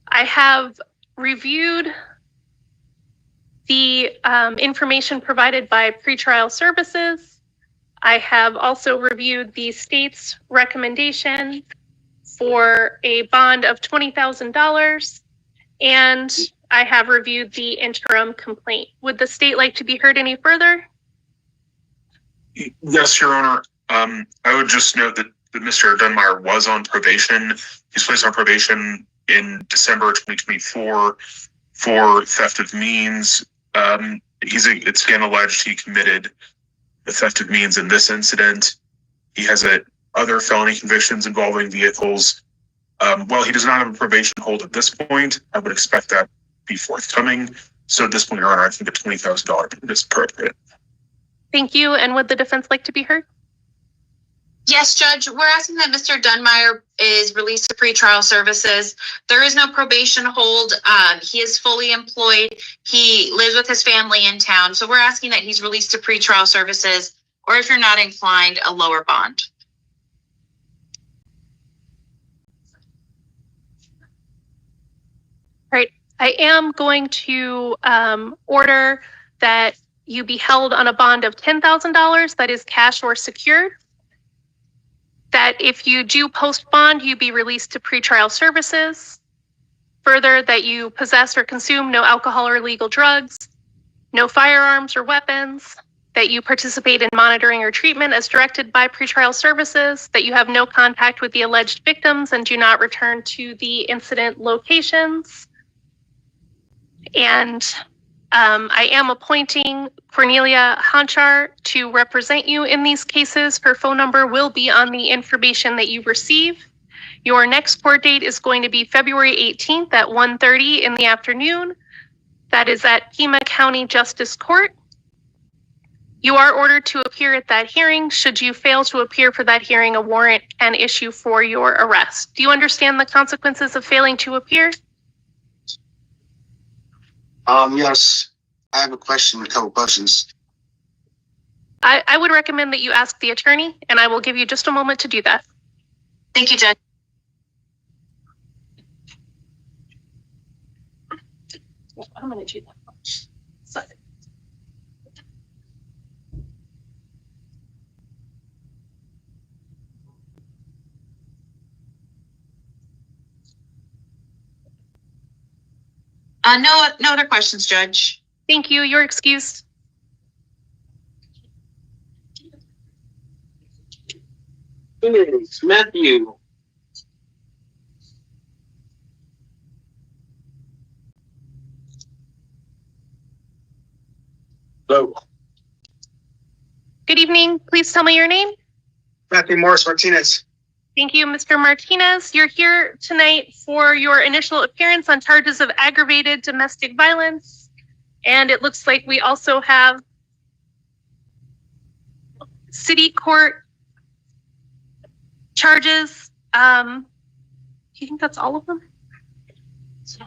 I have reviewed the information provided by pretrial services. I have also reviewed the state's recommendation for a bond of $20,000, and I have reviewed the interim complaint. Would the state like to be heard any further? Yes, Your Honor. I would just note that Mr. Dunbar was on probation. He's placed on probation in December 2024 for theft of means. It's again alleged he committed the theft of means in this incident. He has other felony convictions involving vehicles. While he does not have a probation hold at this point, I would expect that to be forthcoming. So at this point, Your Honor, I think a $20,000 bond is appropriate. Thank you. And would the defense like to be heard? Yes, Judge, we're asking that Mr. Dunbar is released to pretrial services. There is no probation hold. He is fully employed. He lives with his family in town. So we're asking that he's released to pretrial services, or if you're not inclined, a lower bond. Right. I am going to order that you be held on a bond of $10,000 that is cash or secured. That if you do post bond, you be released to pretrial services. Further, that you possess or consume no alcohol or illegal drugs, no firearms or weapons, that you participate in monitoring or treatment as directed by pretrial services, that you have no contact with the alleged victims and do not return to the incident locations. And I am appointing Cornelia Hanchar to represent you in these cases. Her phone number will be on the information that you receive. Your next court date is going to be February 18th at 1:30 in the afternoon. That is at Pima County Justice Court. You are ordered to appear at that hearing. Should you fail to appear for that hearing, a warrant can issue for your arrest. Do you understand the consequences of failing to appear? Yes. I have a couple questions. I would recommend that you ask the attorney, and I will give you just a moment to do that. Thank you, Judge. I'm going to do that. So, No other questions, Judge. Thank you. You're excused. Matthew. Hello. Good evening. Please tell me your name. Matthew Morris Martinez. Thank you, Mr. Martinez. You're here tonight for your initial appearance on charges of aggravated domestic violence. And it looks like we also have city court charges. Do you think that's all of them? so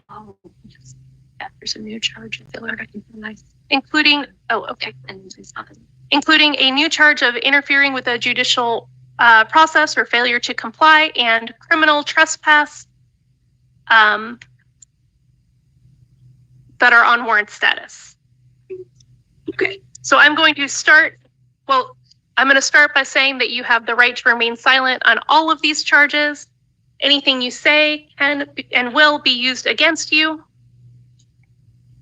there's a new charge of failure to comply. Including, oh, okay. And it's not. Including a new charge of interfering with a judicial process or failure to comply and criminal trespass that are on warrant status. Okay, so I'm going to start by saying that you have the right to remain silent on all of these charges. Anything you say can and will be used against you.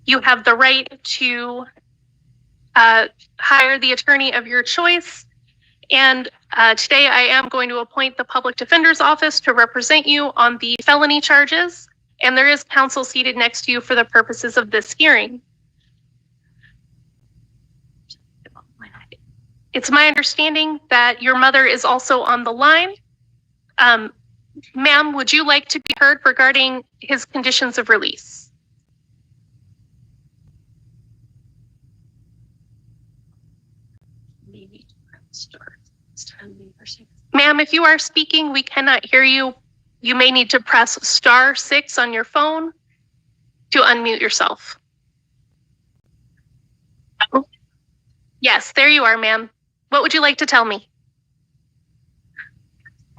You have the right to hire the attorney of your choice. And today I am going to appoint the public defender's office to represent you on the felony charges. And there is counsel seated next to you for the purposes of this hearing. It's my understanding that your mother is also on the line. Ma'am, would you like to be heard regarding his conditions of release? Maybe start. Ma'am, if you are speaking, we cannot hear you. You may need to press *6 on your phone to unmute yourself. Yes, there you are, ma'am. What would you like to tell me?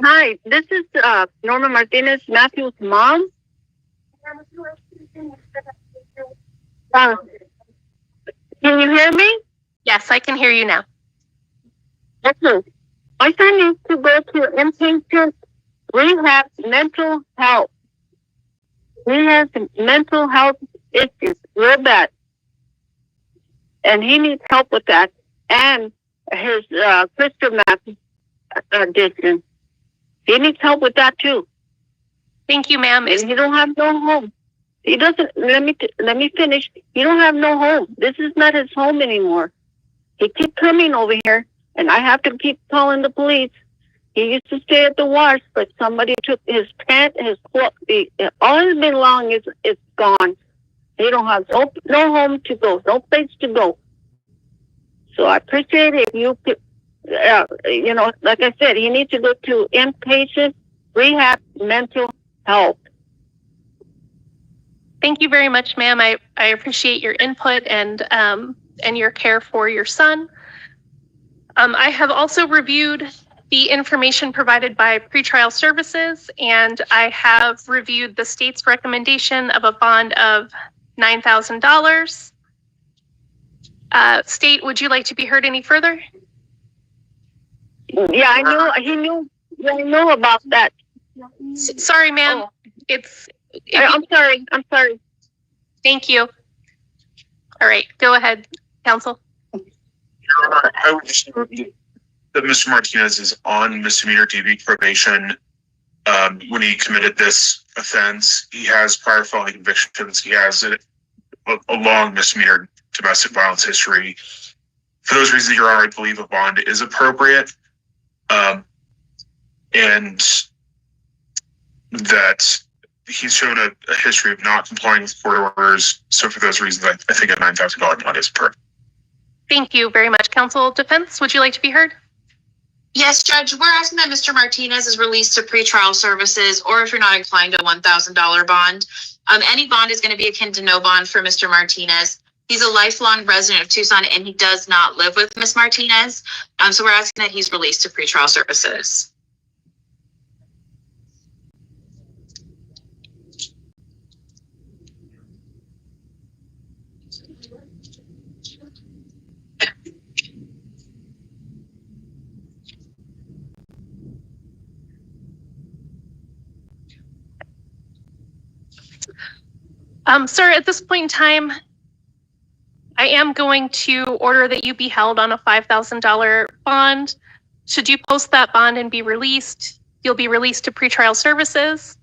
Hi, this is Norma Martinez, Matthew's mom. Can you hear me? Yes, I can hear you now. Okay. My son needs to go to inpatient rehab mental health. He has mental health issues real bad. And he needs help with that. And his crystal meth addiction. He needs help with that too. Thank you, ma'am. And he don't have no home. He doesn't. Let me finish. He don't have no home. This is not his home anymore. He keep coming over here, and I have to keep calling the police. He used to stay at the wash, but somebody took his pant, his clothes. All his belongings is gone. He don't have no home to go, no place to go. So I appreciate it if you could, you know, like I said, he needs to go to inpatient rehab mental health. Thank you very much, ma'am. I appreciate your input and your care for your son. I have also reviewed the information provided by pretrial services, and I have reviewed the state's recommendation of a bond of $9,000. State, would you like to be heard any further? Yeah, I know. I know about that. Sorry, ma'am. I'm sorry. Thank you. All right, go ahead, counsel. I would just note that Mr. Martinez is on misdemeanor DV probation. When he committed this offense, he has prior felony convictions. He has a long misdemeanor domestic violence history. For those reasons, Your Honor, I believe a bond is appropriate, and that he's shown a history of not complying with court orders. So for those reasons, I think a $9,000 bond is appropriate. Thank you very much, counsel. Defense, would you like to be heard? Yes, Judge, we're asking that Mr. Martinez is released to pretrial services, or if you're not inclined, a $1,000 bond. Any bond is going to be akin to no bond for Mr. Martinez. He's a lifelong resident of Tucson, and he does not live with Ms. Martinez. So we're asking that he's released to pretrial services. Sir, at this point in time, I am going to order that you be held on a $5,000 bond. Should you post that bond and be released, you'll be released to pretrial services.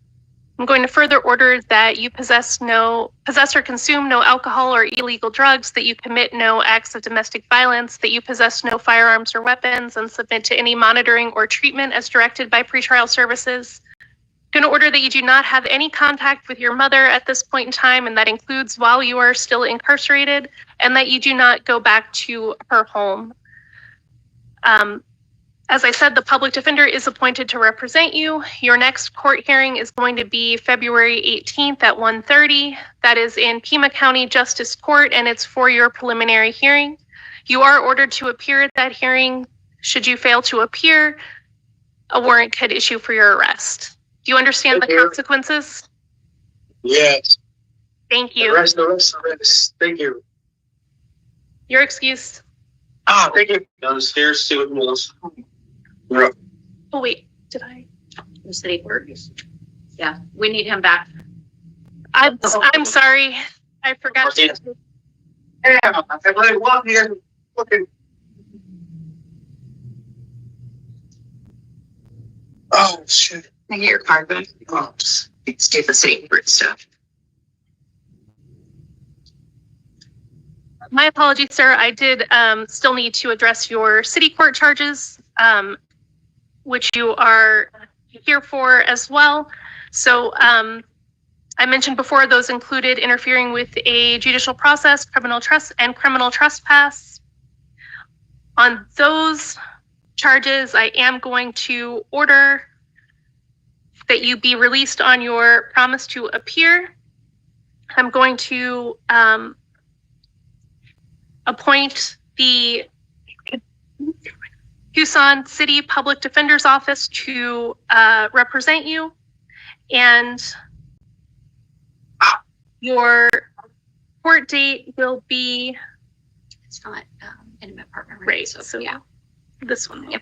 I'm going to further order that you possess or consume no alcohol or illegal drugs, that you commit no acts of domestic violence, that you possess no firearms or weapons, and submit to any monitoring or treatment as directed by pretrial services. I'm going to order that you do not have any contact with your mother at this point in time, and that includes while you are still incarcerated, and that you do not go back to her home. As I said, the public defender is appointed to represent you. Your next court hearing is going to be February 18th at 1:30. That is in Pima County Justice Court, and it's for your preliminary hearing. You are ordered to appear at that hearing. Should you fail to appear, a warrant could issue for your arrest. Do you understand the consequences? Yes. Thank you. The rest. Thank you. You're excused. Thank you. Downstairs, see what moves. Oh, wait, did I? The city clerk. Yeah, we need him back. I'm sorry. I forgot. Yeah, I walk here looking. Oh, shit. Can I get your card back? Oops. It's the city clerk stuff. My apologies, sir. I did still need to address your city court charges, which you are here for as well. So I mentioned before, those included interfering with a judicial process, criminal trespass. On those charges, I am going to order that you be released on your promise to appear. I'm going to appoint the Tucson City Public Defender's Office to represent you, and your court date will be, It's not intimate partner. right, So yeah. this one, yep,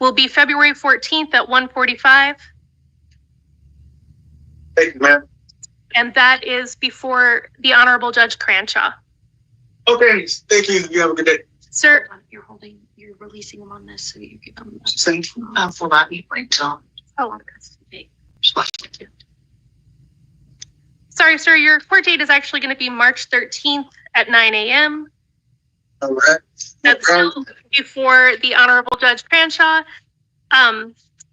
will be February 14th at 1:45. Thank you, ma'am. And that is before the Honorable Judge Cranshaw. Okay, thank you. You have a good day. Sir, You're releasing him on this, so you give him. For that, you wait till. Oh, Sorry, sir, your court date is actually going to be March 13th at 9 a.m. All right. That's still before the Honorable Judge Cranshaw.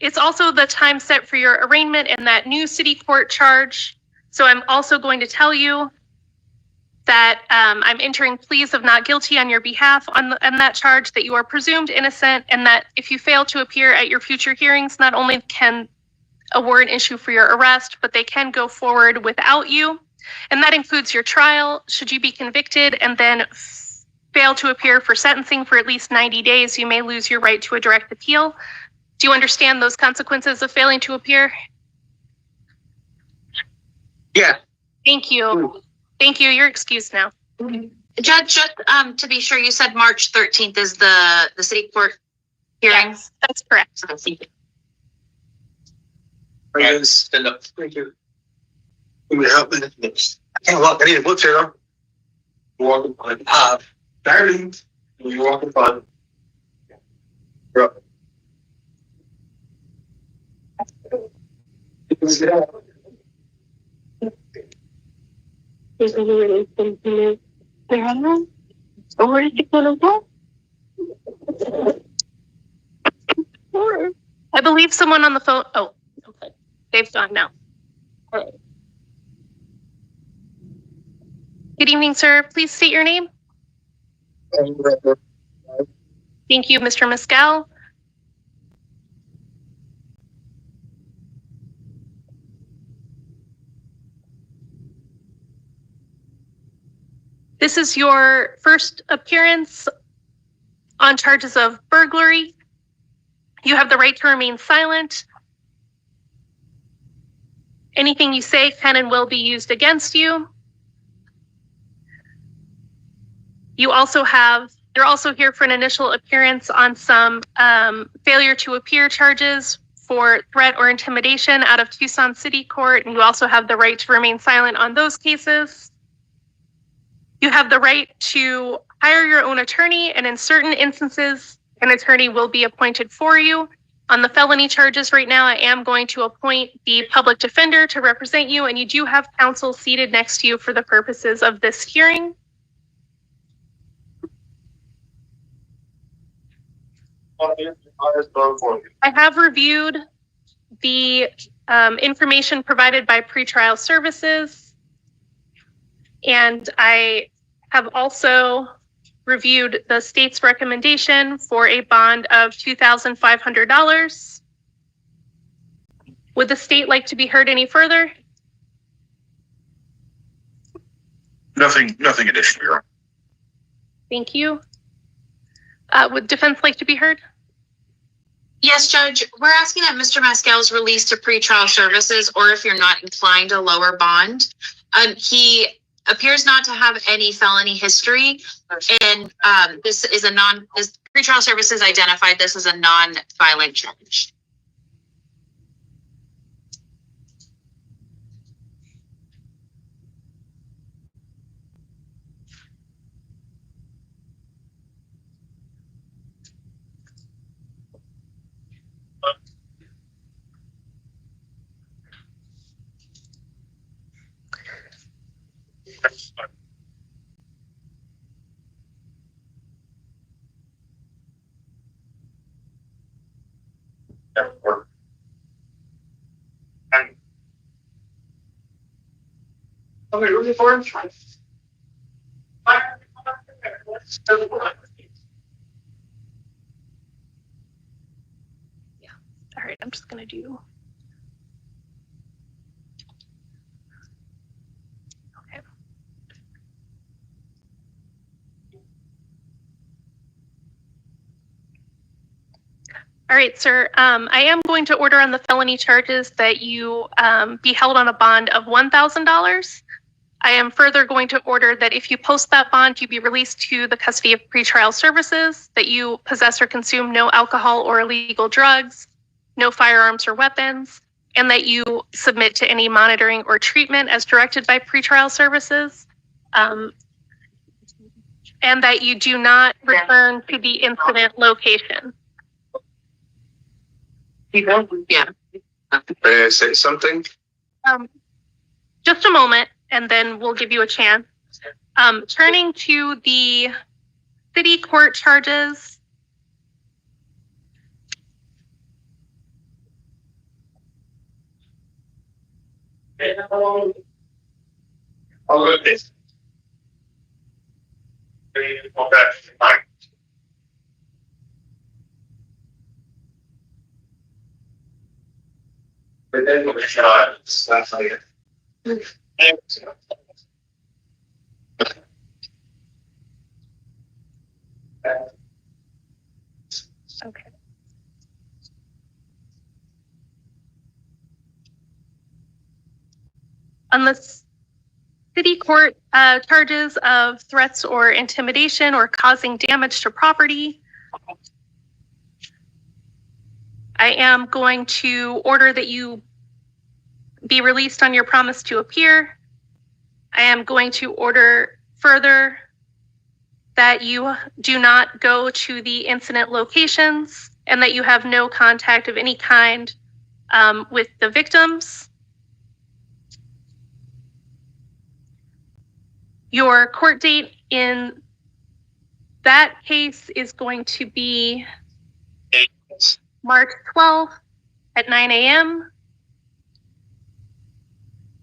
It's also the time set for your arraignment in that new city court charge. So I'm also going to tell you that I'm entering pleas of not guilty on your behalf on that charge, that you are presumed innocent, and that if you fail to appear at your future hearings, not only can a warrant issue for your arrest, but they can go forward without you. And that includes your trial. Should you be convicted and then fail to appear for sentencing for at least 90 days, you may lose your right to a direct appeal. Do you understand those consequences of failing to appear? Yeah. Thank you. Thank you. You're excused now. Judge, just to be sure, you said March 13th is the city court hearing? Yes, that's correct. Guys, stand up. Thank you. You would help me. I can't walk. I need a wheelchair though. Walking fine. Barely. You're walking fine. Bro. I believe someone on the phone. Oh, okay. They've gone now. All right. Good evening, sir. Please state your name. Thank you, Mr. Mescal. This is your first appearance on charges of burglary. You have the right to remain silent. Anything you say can and will be used against you. You're also here for an initial appearance on some failure to appear charges for threat or intimidation out of Tucson City Court, and you also have the right to remain silent on those cases. You have the right to hire your own attorney, and in certain instances, an attorney will be appointed for you. On the felony charges right now, I am going to appoint the public defender to represent you, and you do have counsel seated next to you for the purposes of this hearing. I have reviewed the information provided by pretrial services, and I have also reviewed the state's recommendation for a bond of $2,500. Would the state like to be heard any further? Nothing additional, Your Honor. Thank you. Would defense like to be heard? Yes, Judge. We're asking that Mr. Mescal's released to pretrial services, or if you're not inclined to lower bond. He appears not to have any felony history, and this pretrial services identified this as a non-violent charge. Okay, looking for Yeah. All right, I'm just going to do. Okay. All right, sir. I am going to order on the felony charges that you be held on a bond of $1,000. I am further going to order that if you post that bond, you be released to the custody of pretrial services, that you possess or consume no alcohol or illegal drugs, no firearms or weapons, and that you submit to any monitoring or treatment as directed by pretrial services, and that you do not return to the incident location. Yeah. May I say something? Just a moment, and then we'll give you a chance. Turning to the city court charges. I'll go this. Okay, fine. But then we'll that's like it. Okay. On the city court charges of threats or intimidation or causing damage to property, I am going to order that you be released on your promise to appear. I am going to order further that you do not go to the incident locations and that you have no contact of any kind with the victims. Your court date in that case is going to be March 12th at 9 a.m.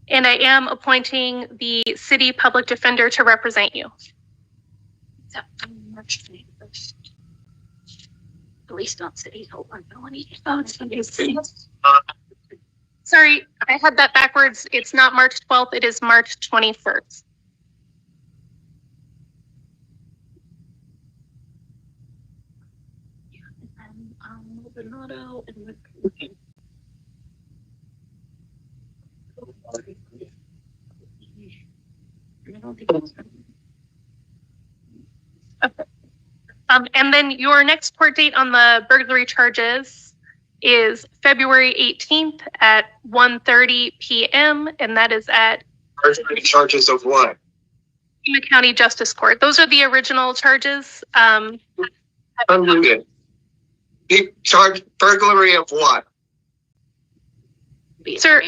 And I am appointing the city public defender to represent you. So, March 21st. Police not city. Hold on, felony. Oh, it's going to be city. Sorry, I had that backwards. It's not March 12th. It is March 21st. Bernardo and I don't think it's okay. And then your next court date on the burglary charges is February 18th at 1:30 p.m. And that is at Charges of what? Pima County Justice Court. Those are the original charges. Unlimited. He charged burglary of what? Sir,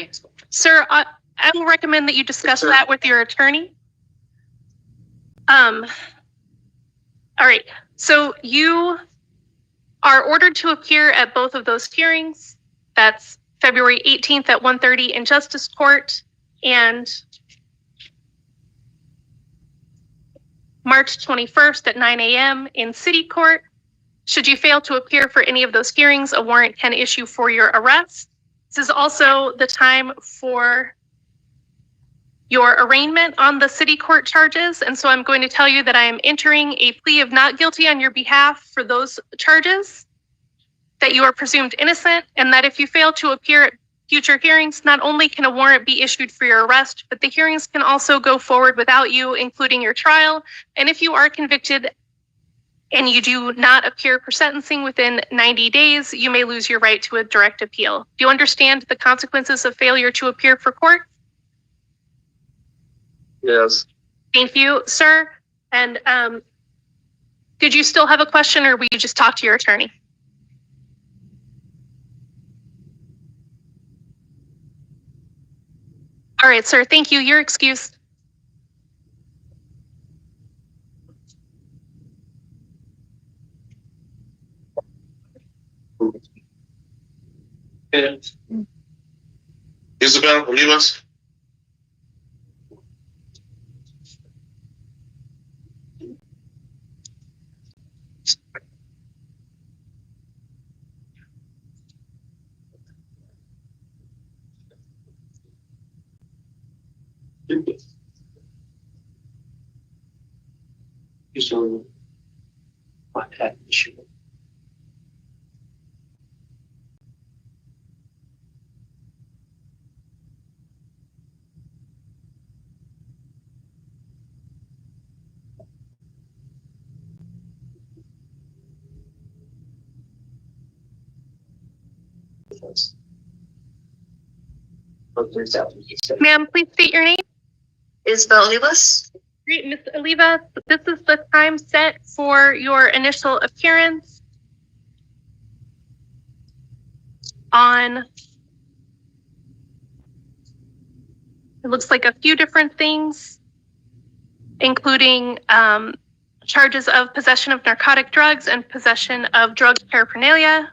I will recommend that you discuss that with your attorney. All right. So you are ordered to appear at both of those hearings. That's February 18th at 1:30 in Justice Court and March 21st at 9 a.m. in City Court. Should you fail to appear for any of those hearings, a warrant can issue for your arrest. This is also the time for your arraignment on the city court charges. And so I'm going to tell you that I am entering a plea of not guilty on your behalf for those charges, that you are presumed innocent, and that if you fail to appear at future hearings, not only can a warrant be issued for your arrest, but the hearings can also go forward without you, including your trial. And if you are convicted and you do not appear for sentencing within 90 days, you may lose your right to a direct appeal. Do you understand the consequences of failure to appear for court? Yes. Thank you, sir. And did you still have a question, or will you just talk to your attorney? All right, sir. Thank you. You're excused. Isabel, Olivas. Ma'am, please state your name. Isabel Olivas. Great, Ms. Oliva. This is the time set for your initial appearance on It looks like a few different things, including charges of possession of narcotic drugs and possession of drug paraphernalia.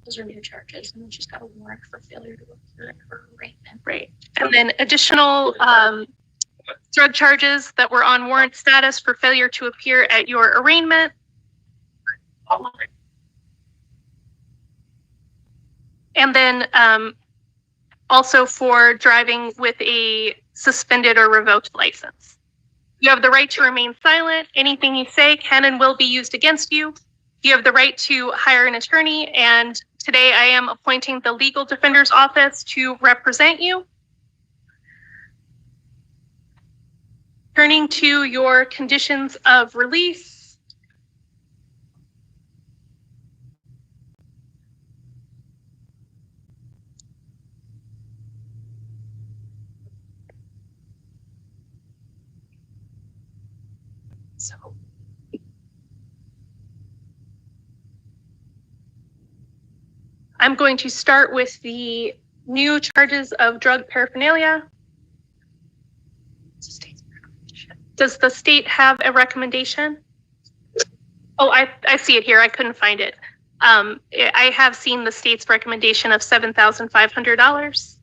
Those are new charges, and then she's got a warrant for failure to appear in her arraignment. Right. And then additional drug charges that were on warrant status for failure to appear at your arraignment. And then also for driving with a suspended or revoked license. You have the right to remain silent. Anything you say can and will be used against you. You have the right to hire an attorney, and today I am appointing the Legal Defender's Office to represent you. Turning to your conditions of release. So, I'm going to start with the new charges of drug paraphernalia. Does the state have a recommendation? Oh, I see it here. I couldn't find it. I have seen the state's recommendation of $7,500.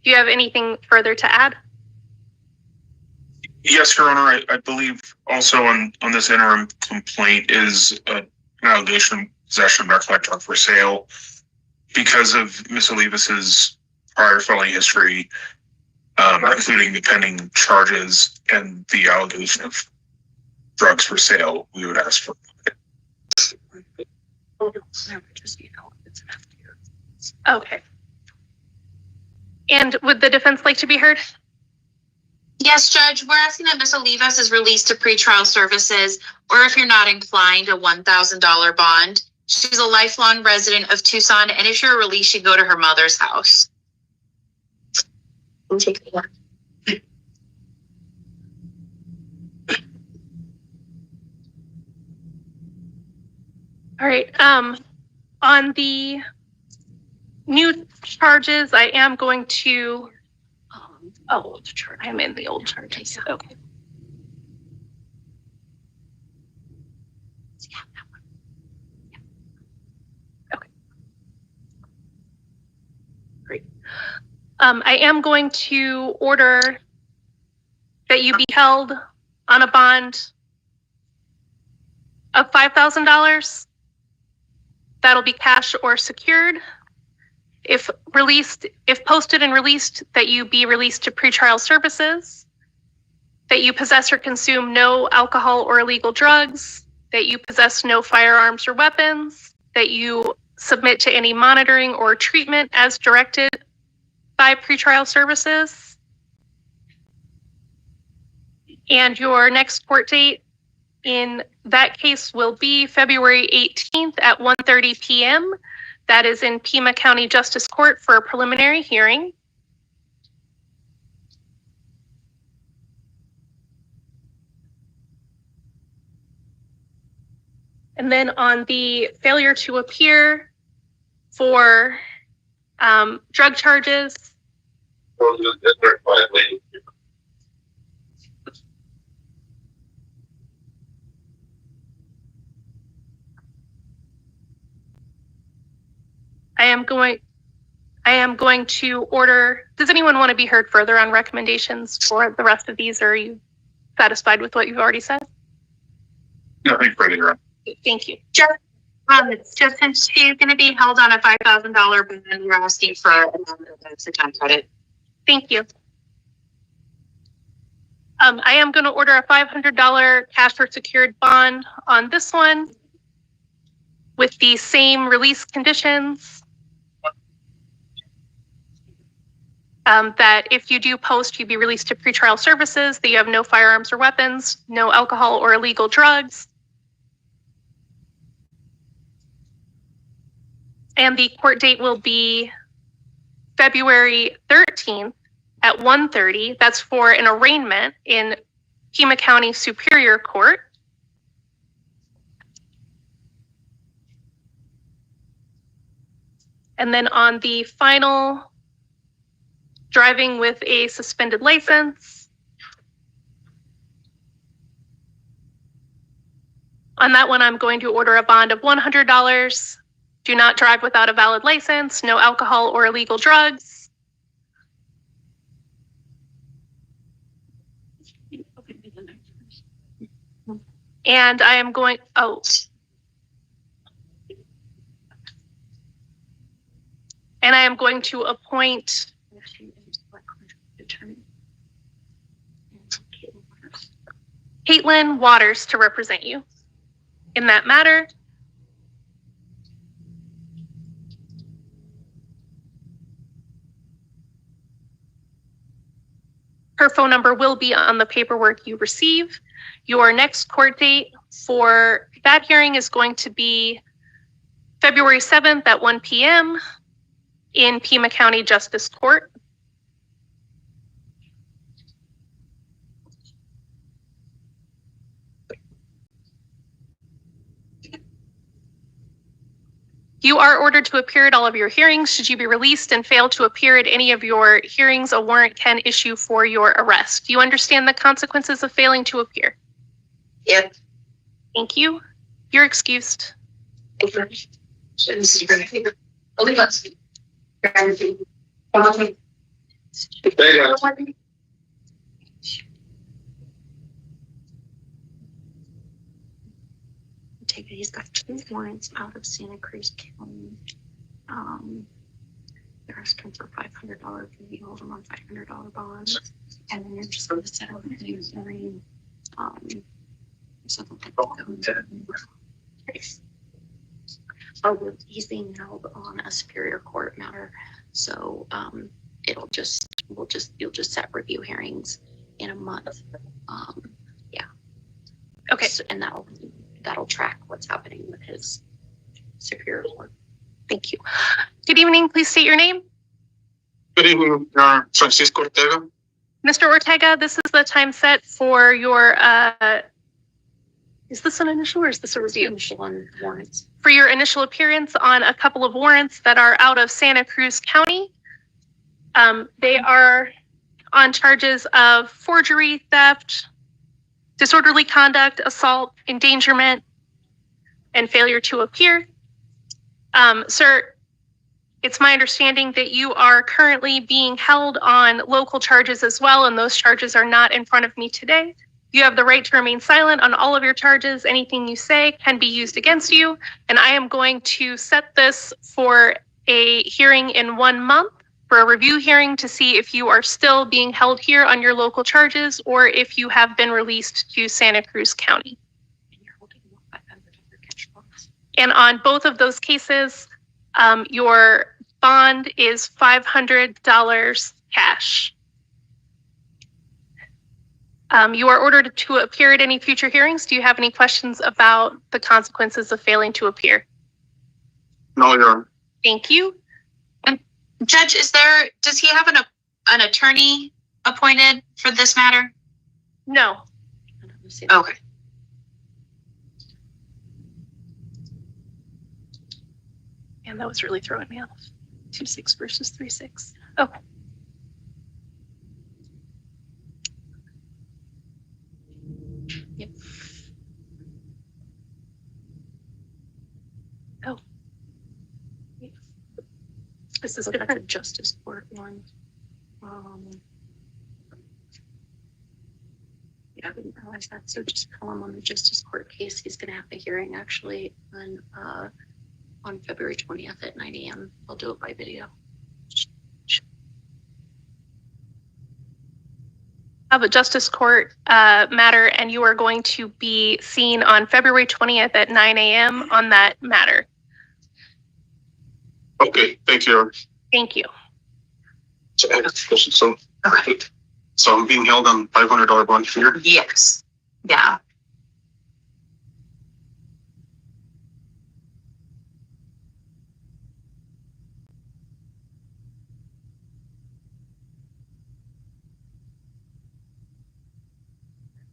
Do you have anything further to add? Yes, Your Honor. I believe also on this interim complaint is an allegation of possession of narcotic drug for sale because of Ms. Olivas's prior felony history, including the pending charges and the allegation of drugs for sale. We would ask for. Okay. And would the defense like to be heard? Yes, Judge, we're asking that Ms. Olivas is released to pretrial services, or if you're not inclined, a $1,000 bond. She's a lifelong resident of Tucson, and if you're released, she'd go to her mother's house. Take it. All right. On the new charges, I am going to. Oh, I'm in the old charges. Okay. Okay. Great. I am going to order that you be held on a bond of $5,000. That'll be cash or secured. If posted and released, that you be released to pretrial services, that you possess or consume no alcohol or illegal drugs, that you possess no firearms or weapons, that you submit to any monitoring or treatment as directed by pretrial services. And your next court date in that case will be February 18th at 1:30 p.m. That is in Pima County Justice Court for a preliminary hearing. And then on the failure to appear for drug charges. I am going to order. Does anyone want to be heard further on recommendations for the rest of these, or are you satisfied with what you've already said? Nothing further, Your Honor. Thank you. Just since she's going to be held on a $5,000 bond, we're asking for a time credit. Thank you. I am going to order a $500 cash or secured bond on this one with the same release conditions. That if you do post, you be released to pretrial services, that you have no firearms or weapons, no alcohol or illegal drugs. And the court date will be February 13th at 1:30. That's for an arraignment in Pima County Superior Court. And then on the final, driving with a suspended license. On that one, I'm going to order a bond of $100. Do not drive without a valid license, no alcohol or illegal drugs. And I am going, and I am going to appoint Caitlin Waters to represent you in that matter. Her phone number will be on the paperwork you receive. Your next court date for that hearing is going to be February 7th at 1 p.m. in Pima County Justice Court. You are ordered to appear at all of your hearings. Should you be released and fail to appear at any of your hearings, a warrant can issue for your arrest. Do you understand the consequences of failing to appear? Yep. Thank you. You're excused. He's got 2 warrants out of Santa Cruz County. They're asking for $500. You hold them on $500 bonds, and then you're just going to set up a new hearing. He's being held on a superior court matter, so you'll just set review hearings in a month. Yeah. Okay. So, and that'll track what's happening with his superior court. Thank you. Good evening. Please state your name. Good evening, Francisco Ortega. Mr. Ortega, this is the time set for your, is this an initial or is this a review? Initial on warrants. For your initial appearance on a couple of warrants that are out of Santa Cruz County. They are on charges of forgery, theft, disorderly conduct, assault, endangerment, and failure to appear. Sir, it's my understanding that you are currently being held on local charges as well, and those charges are not in front of me today. You have the right to remain silent on all of your charges. Anything you say can be used against you, and I am going to set this for a hearing in 1 month, for a review hearing to see if you are still being held here on your local charges or if you have been released to Santa Cruz County. And on both of those cases, your bond is $500 cash. You are ordered to appear at any future hearings. Do you have any questions about the consequences of failing to appear? No, Your Honor. Thank you. Judge, does he have an attorney appointed for this matter? No. Okay. And that was really throwing me off. 2-6 versus 3-6. Oh. Yep. Oh. This is So that's a different. justice court one. Yeah, I didn't realize that. So just call him on the justice court case. He's going to have a hearing actually on February 20th at 9 a.m. I'll do it by video. Have a justice court matter, and you are going to be seen on February 20th at 9 a.m. on that matter. Okay, thank you, Your Honor. Thank you. So I'm being held on $500 bond here. Yes. Yeah.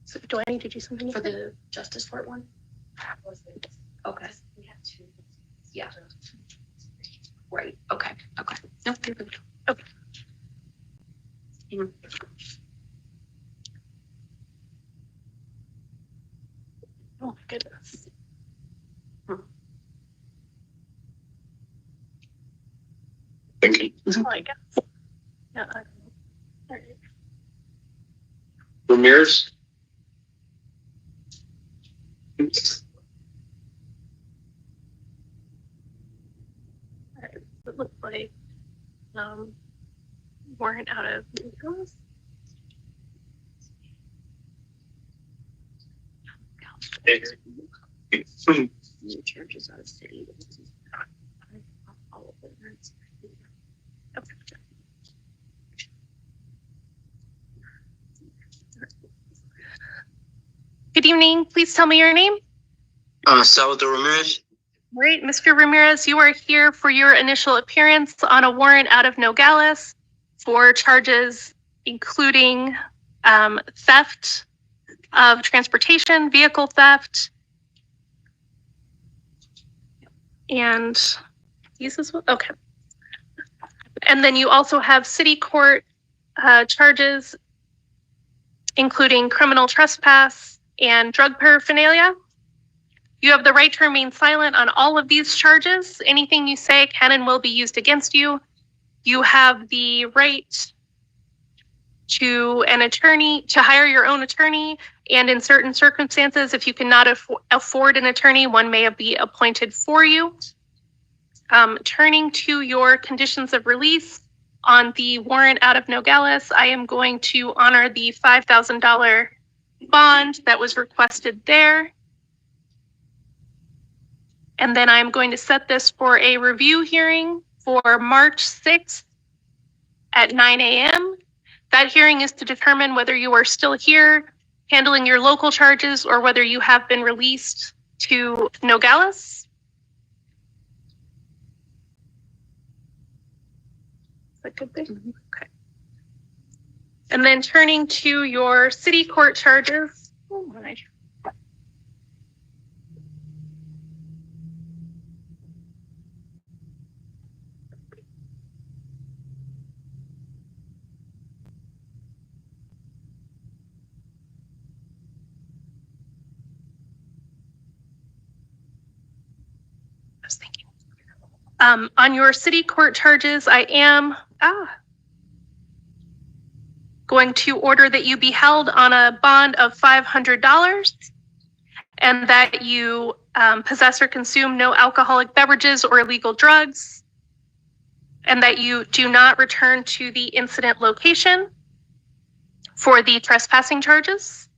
So do I need to do something For the justice court one? Okay. Yeah. Right, okay. No, you're good. Okay. Mm. Oh my goodness. Thank you. Oh, I guess. Yeah. All right. Ramirez? It looks like warrant out of Nicholas. New charges out of city. All of them. Good evening. Please tell me your name. Salvador Ramirez. Great, Mr. Ramirez, you are here for your initial appearance on a warrant out of Nogales for charges including theft of transportation, vehicle theft, and okay. And then you also have city court charges including criminal trespass and drug paraphernalia. You have the right to remain silent on all of these charges. Anything you say can and will be used against you. You have the right to an attorney, to hire your own attorney, and in certain circumstances, if you cannot afford an attorney, one may be appointed for you. Turning to your conditions of release on the warrant out of Nogales, I am going to honor the $5,000 bond that was requested there. And then I'm going to set this for a review hearing for March 6th at 9 a.m. That hearing is to determine whether you are still here handling your local charges or whether you have been released to Nogales. Is that good thing? Okay. And then turning to your city court charges. Oh my. I was thinking. On your city court charges, I am going to order that you be held on a bond of $500 and that you possess or consume no alcoholic beverages or illegal drugs, and that you do not return to the incident location for the trespassing charges.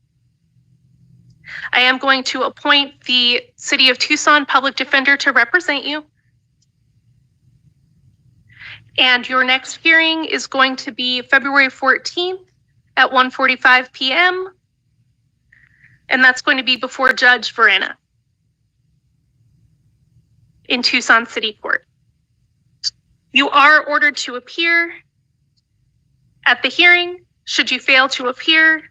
I am going to appoint the City of Tucson Public Defender to represent you. And your next hearing is going to be February 14th at 1:45 p.m. And that's going to be before Judge Verena in Tucson City Court. You are ordered to appear at the hearing. Should you fail to appear,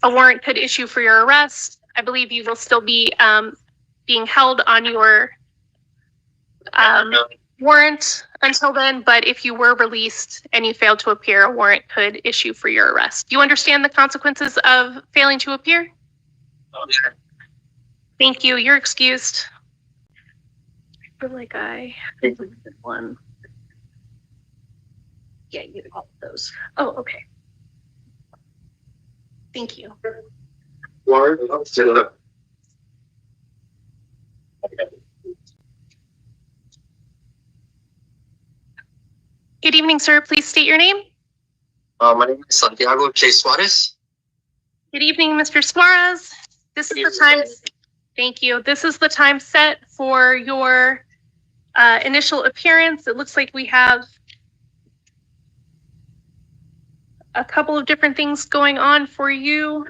a warrant could issue for your arrest. I believe you will still be being held on your warrant until then, but if you were released and you failed to appear, a warrant could issue for your arrest. You understand the consequences of failing to appear? Okay. Thank you. You're excused. I feel like I did one. Yeah, you did all of those. Oh, okay. Thank you. Warren, sit it up. Okay. Good evening, sir. Please state your name. My name is Santiago J. Suarez. Good evening, Mr. Suarez. This is the time. Thank you. This is the time set for your initial appearance. It looks like we have a couple of different things going on for you,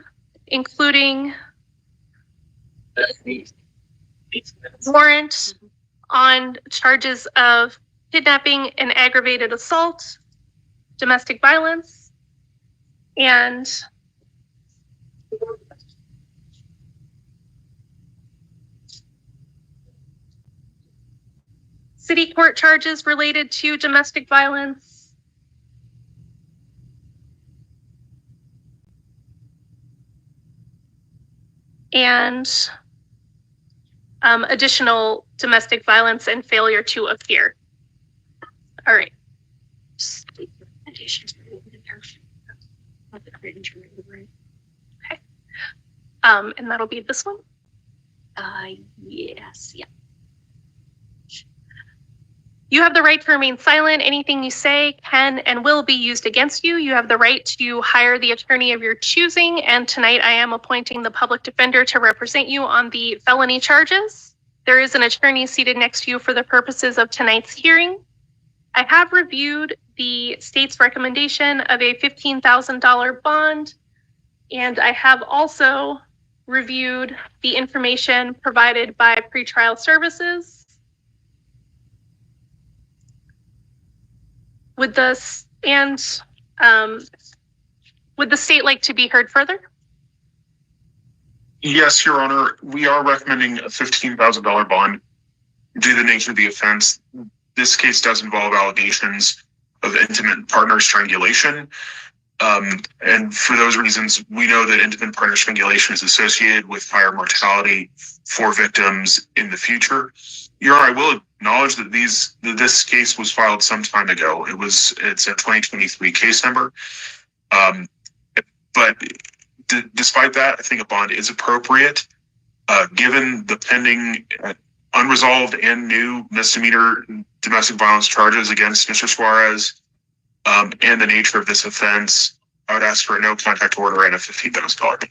including warrant on charges of kidnapping and aggravated assault, domestic violence, and city court charges related to domestic violence, and additional domestic violence and failure to appear. All right. Okay. And that'll be this one? Yes, yeah. You have the right to remain silent. Anything you say can and will be used against you. You have the right to hire the attorney of your choosing, and tonight I am appointing the public defender to represent you on the felony charges. There is an attorney seated next to you for the purposes of tonight's hearing. I have reviewed the state's recommendation of a $15,000 bond, and I have also reviewed the information provided by pretrial services. Would the state like to be heard further? Yes, Your Honor. We are recommending a $15,000 bond due to the nature of the offense. This case does involve allegations of intimate partner strangulation. And for those reasons, we know that intimate partner strangulation is associated with higher mortality for victims in the future. Your Honor, I will acknowledge that this case was filed some time ago. It's a 2023 case number. But despite that, I think a bond is appropriate, given the pending unresolved and new misdemeanor domestic violence charges against Mr. Suarez, and the nature of this offense. I would ask for a no contact order and a $15,000 bond.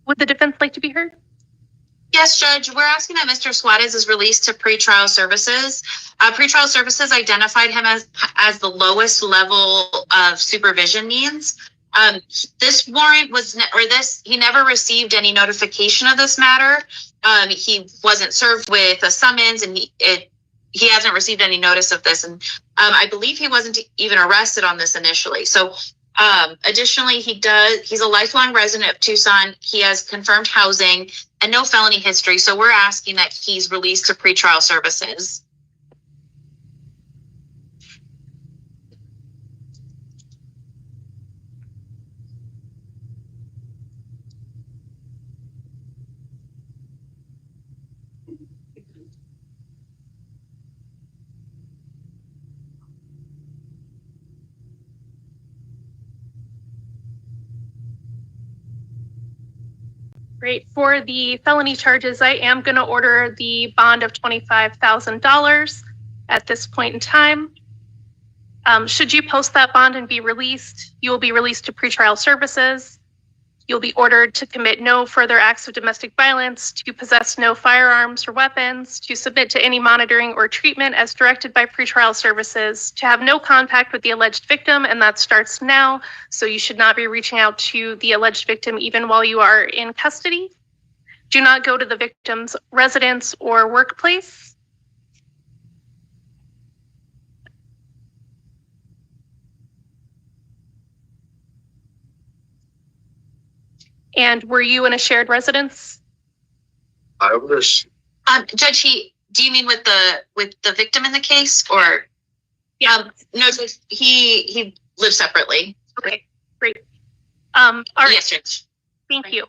Would the defense like to be heard? Yes, Judge, we're asking that Mr. Suarez is released to pretrial services. Pretrial services identified him as the lowest level of supervision needs. This warrant he never received any notification of this matter. He wasn't served with a summons, and he hasn't received any notice of this. And I believe he wasn't even arrested on this initially. So additionally, he's a lifelong resident of Tucson. He has confirmed housing and no felony history. So we're asking that he's released to pretrial services. Great. For the felony charges, I am going to order the bond of $25,000 at this point in time. Should you post that bond and be released, you will be released to pretrial services. You'll be ordered to commit no further acts of domestic violence, to possess no firearms or weapons, to submit to any monitoring or treatment as directed by pretrial services, to have no contact with the alleged victim, and that starts now. So you should not be reaching out to the alleged victim even while you are in custody. Do not go to the victim's residence or workplace. And were you in a shared residence? I was. Judge, do you mean with the victim in the case, or? Yeah. No, he lives separately. Okay, great. All right. Yes, Judge. Thank you.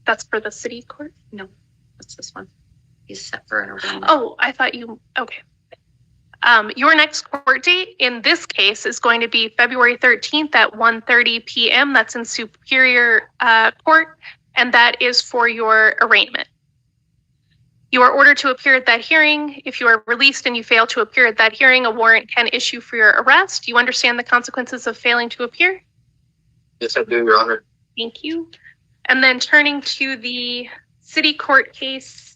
That's for the city court? No, that's this one. He's set for an arraignment. Oh, I thought you, okay. Your next court date in this case is going to be February 13th at 1:30 p.m. That's in Superior Court, and that is for your arraignment. You are ordered to appear at that hearing. If you are released and you fail to appear at that hearing, a warrant can issue for your arrest. Do you understand the consequences of failing to appear? Yes, I do, Your Honor. Thank you. And then turning to the city court case.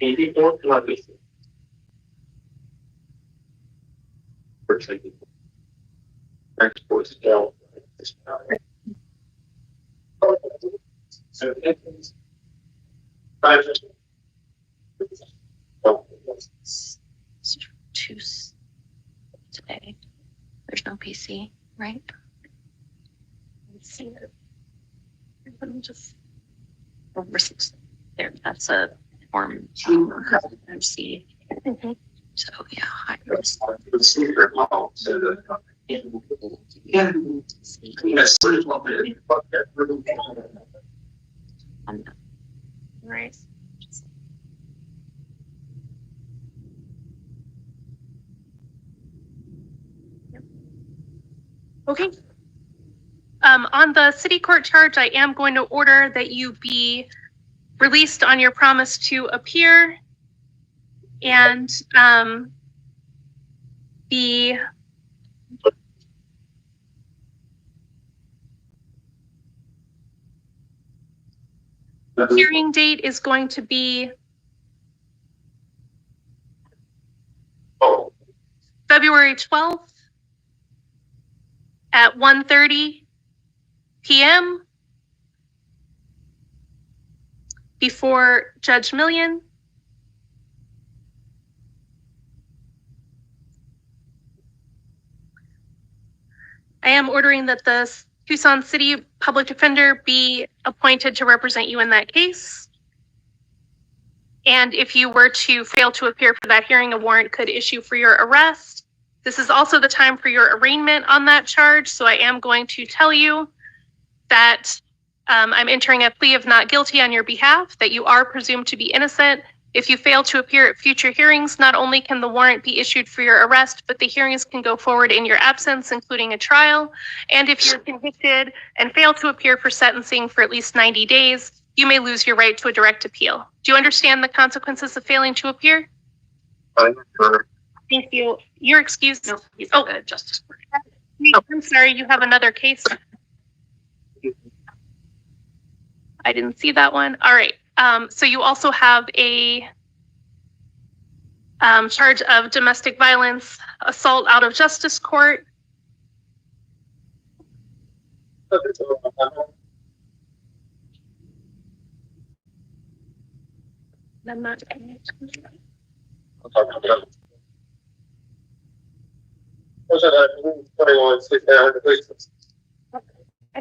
84 Columbus. Exports down. Two today. There's no PC, right? Let's see it. Let me just there. That's a form MC. So yeah, high risk. Yeah. Right. Okay. On the city court charge, I am going to order that you be released on your promise to appear, and the hearing date is going to be February 12th at 1:30 p.m. before Judge Million. I am ordering that the Tucson City Public Defender be appointed to represent you in that case. And if you were to fail to appear for that hearing, a warrant could issue for your arrest. This is also the time for your arraignment on that charge. So I am going to tell you that I'm entering a plea of not guilty on your behalf, that you are presumed to be innocent. If you fail to appear at future hearings, not only can the warrant be issued for your arrest, but the hearings can go forward in your absence, including a trial. And if you're convicted and fail to appear for sentencing for at least 90 days, you may lose your right to a direct appeal. Do you understand the consequences of failing to appear? Thank you. You're excused. No, he's Oh. the justice court. I'm sorry, you have another case. I didn't see that one. All right. So you also have a charge of domestic violence, assault out of justice court. I'm not. I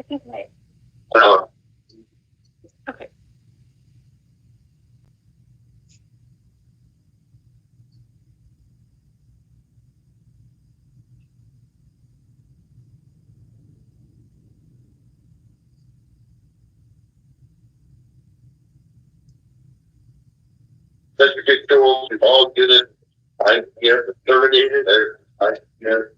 think I. Okay. That's ridiculous. We've all did it. I get terminated or I get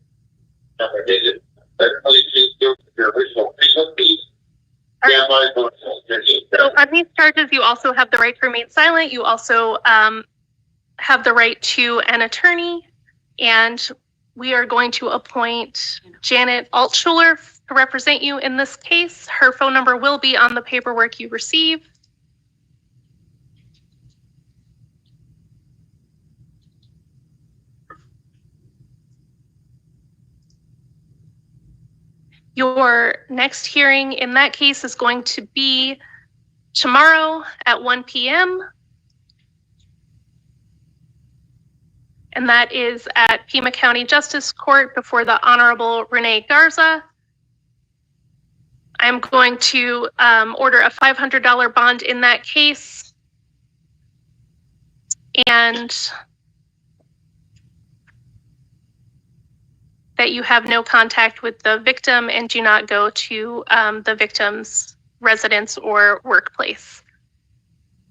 terminated. Everybody should go to their original piece. Yeah, So on these charges, you also have the right to remain silent. You also have the right to an attorney, and we are going to appoint Janet Altschuler to represent you in this case. Her phone number will be on the paperwork you receive. Your next hearing in that case is going to be tomorrow at 1 p.m. And that is at Pima County Justice Court before the Honorable Renee Garza. I'm going to order a $500 bond in that case. And that you have no contact with the victim and do not go to the victim's residence or workplace.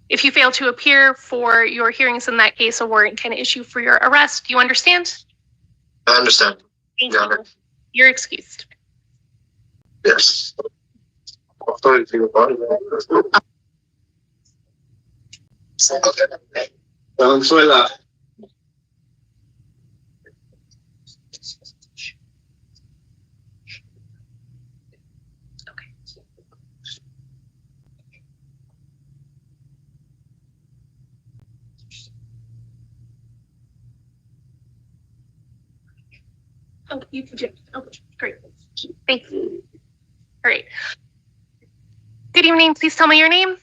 If you fail to appear for your hearings in that case, a warrant can issue for your arrest. Do you understand? I understand. Thank you. You're excused. Yes. Valenzuela. Oh, you can do. Oh, great. Thank you. All right. Good evening. Please tell me your name.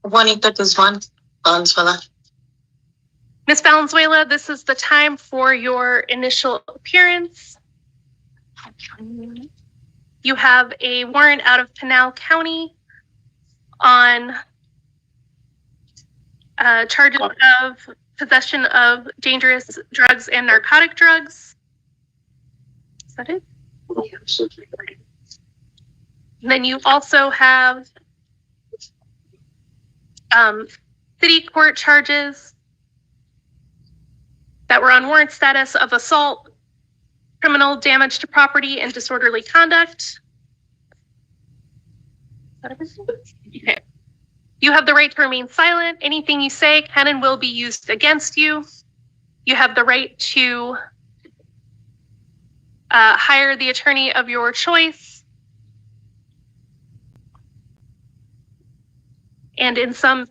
Juanita Guzman, Valenzuela. Ms. Valenzuela, this is the time for your initial appearance. You have a warrant out of Pinal County on charges of possession of dangerous drugs and narcotic drugs. Is that it? And then you also have city court charges that were on warrant status of assault, criminal damage to property, and disorderly conduct. Is that everything? Okay. You have the right to remain silent. Anything you say can and will be used against you. You have the right to hire the attorney of your choice. And in some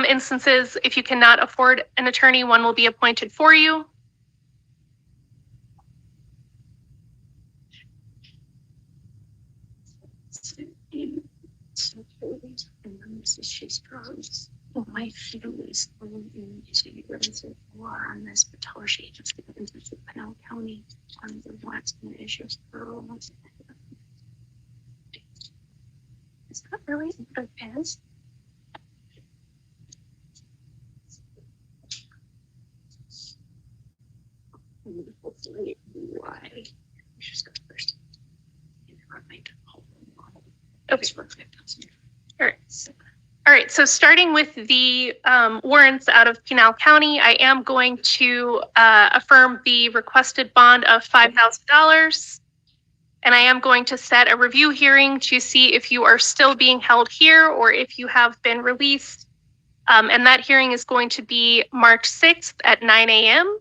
instances, if you cannot afford an attorney, one will be appointed for you. My family's going into reservoir on this patrol she just into Pinal County on the what's the issues for is that really what it is? Why? She's got first. Okay. All right, so starting with the warrants out of Pinal County, I am going to affirm the requested bond of $5,000. And I am going to set a review hearing to see if you are still being held here or if you have been released. And that hearing is going to be March 6th at 9 a.m.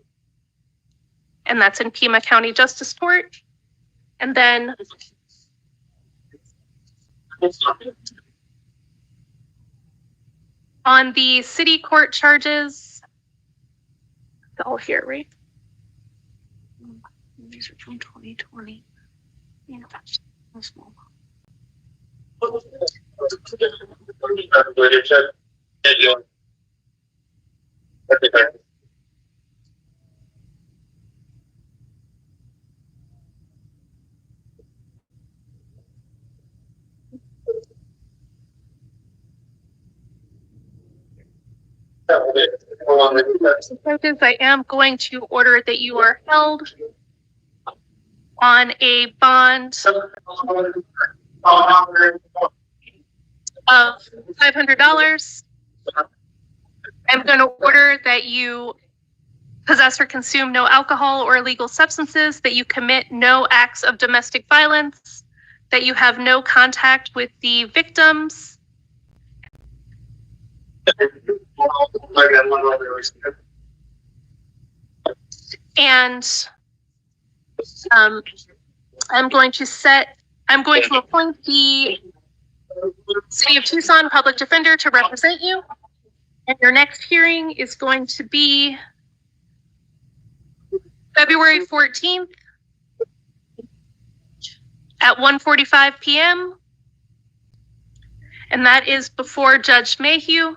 And that's in Pima County Justice Court. And then on the city court charges, it's all here, right? These are from 2020. Yeah, that's small. I am going to order that you are held on a bond of $500. I'm going to order that you possess or consume no alcohol or illegal substances, that you commit no acts of domestic violence, that you have no contact with the victims. And I'm going to appoint the City of Tucson Public Defender to represent you. And your next hearing is going to be February 14th at 1:45 p.m. And that is before Judge Mayhew.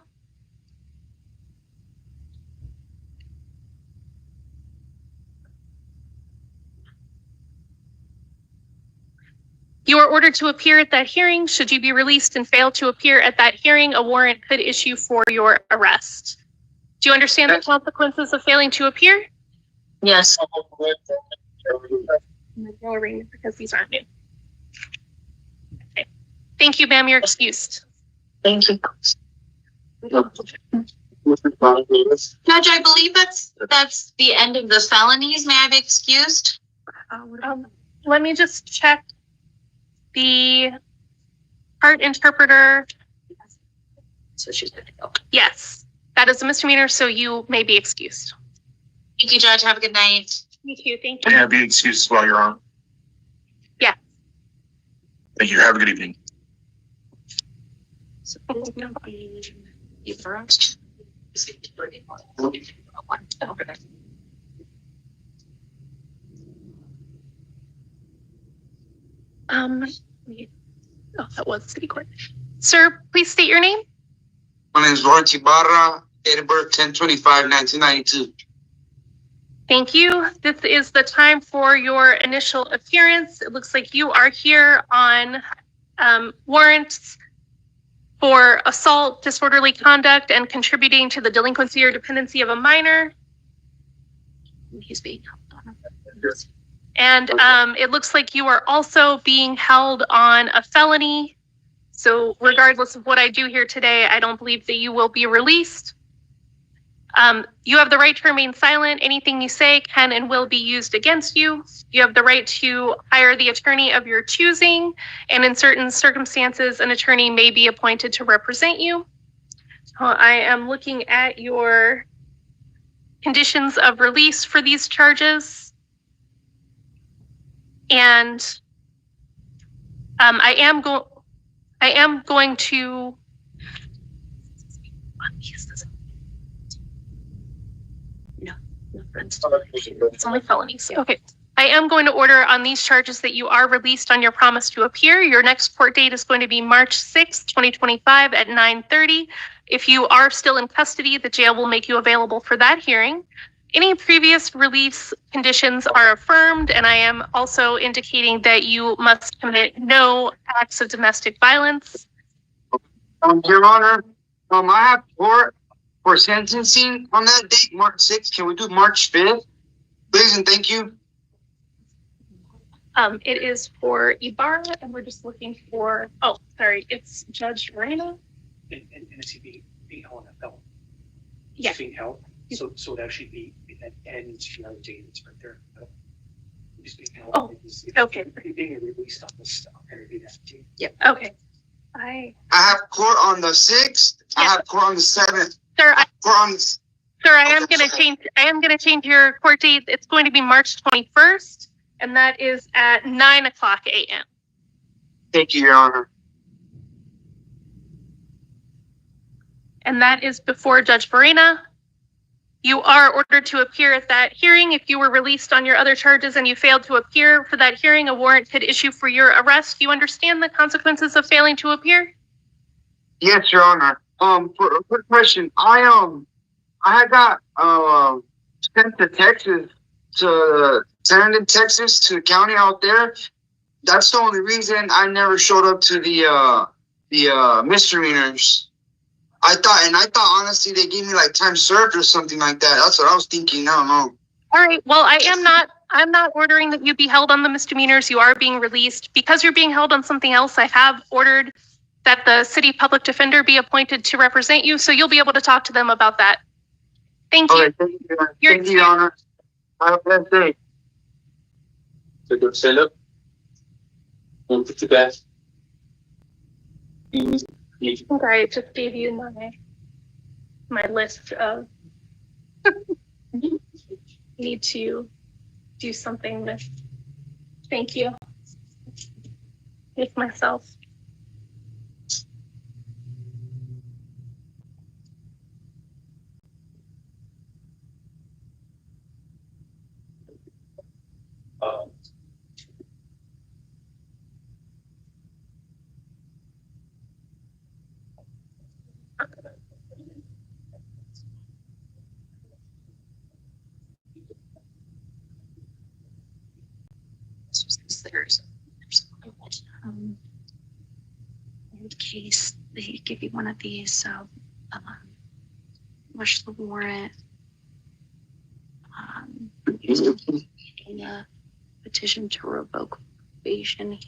You are ordered to appear at that hearing. Should you be released and fail to appear at that hearing, a warrant could issue for your arrest. Do you understand the consequences of failing to appear? Yes. Because these aren't new. Okay. Thank you, ma'am. You're excused. Thank you. Judge, I believe that's the end of the felonies. May I be excused? Let me just check the art interpreter. So she's good to go. Yes, that is a misdemeanor, so you may be excused. Thank you, Judge. Have a good night. You too. Thank And you. have the excuses while you're on. Yeah. Thank you. Have a good evening. So it's going to be the first. Oh, that was city court. Sir, please state your name. My name is Lawrence Ibarra, date of birth 10/25/1992. Thank you. This is the time for your initial appearance. It looks like you are here on warrants for assault, disorderly conduct, and contributing to the delinquency or dependency of a minor. He's being held on. And it looks like you are also being held on a felony. So regardless of what I do here today, I don't believe that you will be released. You have the right to remain silent. Anything you say can and will be used against you. You have the right to hire the attorney of your choosing, and in certain circumstances, an attorney may be appointed to represent you. I am looking at your conditions of release for these charges. And I am going to it's only felonies. Okay. I am going to order on these charges that you are released on your promise to appear. Your next court date is going to be March 6th, 2025 at 9:30. If you are still in custody, the jail will make you available for that hearing. Any previous release conditions are affirmed, and I am also indicating that you must commit no acts of domestic violence. Your Honor, I have court for sentencing on that date, March 6th. Can we do March 5th? Please and thank you. It is for Ibarra, and we're just looking for, oh, sorry, it's Judge Moreno. And is he being held on a felon? Yeah. He's being held, so that should be, that ends another date, it's right there. He's being held. Oh, okay. He's being released on this stuff, and it'd be that date. Yep, okay. I have court on the 6th. I have court on the 7th. Sir, I am Okay, going to change your court date. It's going to be March 21st, and that is at 9:00 a.m. Thank you, Your Honor. And that is before Judge Verena. You are ordered to appear at that hearing. If you were released on your other charges and you failed to appear for that hearing, a warrant could issue for your arrest. Do you understand the consequences of failing to appear? Yes, Your Honor. For a quick question, I had got sent to Texas, to San Texas, to the county out there. That's the only reason I never showed up to the misdemeanors. I thought honestly they gave me like time served or something like that. That's what I was thinking. I don't know. All right. Well, I'm not ordering that you be held on the misdemeanors. You are being released. Because you're being held on something else, I have ordered that the city public defender be appointed to represent you, so you'll be able to talk to them about that. Thank you. Okay, thank you, thank you, Your Honor. Have a blessed day. So go stand up. Don't put your back. I just gave you my list of need to do something with. Thank you. With myself. In case they give you one of these, so wish the warrant. In a petition to revoke probation.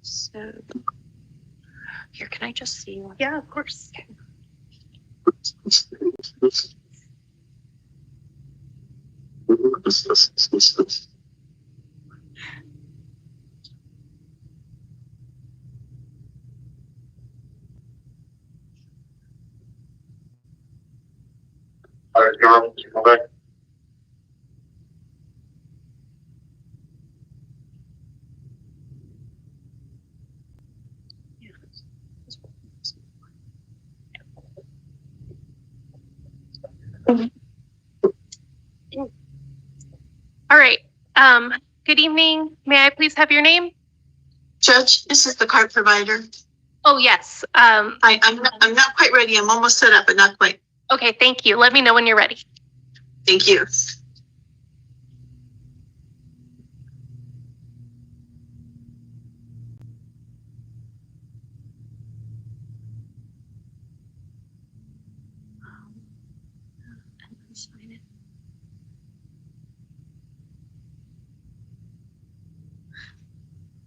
So here, can I just see one? Yeah, of course. All right, Carl, come back. All right. Good evening. May I please have your name? Judge, this is the card provider. Oh, yes. I'm not quite ready. I'm almost set up, but not quite. Okay, thank you. Let me know when you're ready. Thank you.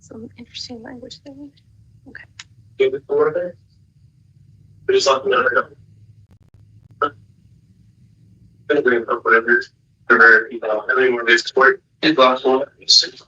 Some interesting language there. Okay. Give it over there. But it's like, no. Agree with whatever. Everything where this work is last one. There's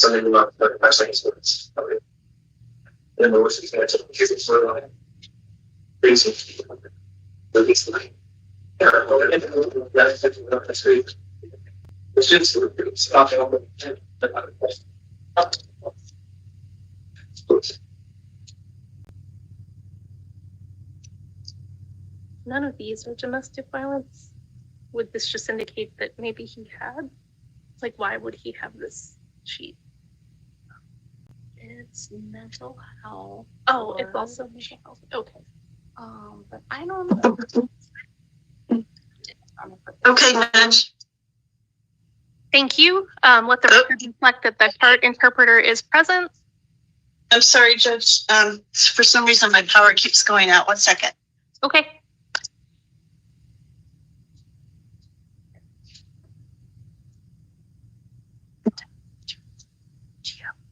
something about the last thing is and the worst is going to take it for like crazy. It's like, yeah, that's great. It's just stop it. None of these are domestic violence. Would this just indicate that maybe he had? Like, why would he have this sheet? It's mental health. Oh, it's also mental health. Okay. But I don't know. Okay, Judge. Thank you. Let the record reflect that the card interpreter is present. I'm sorry, Judge. For some reason, my power keeps going out. 1 second. Okay.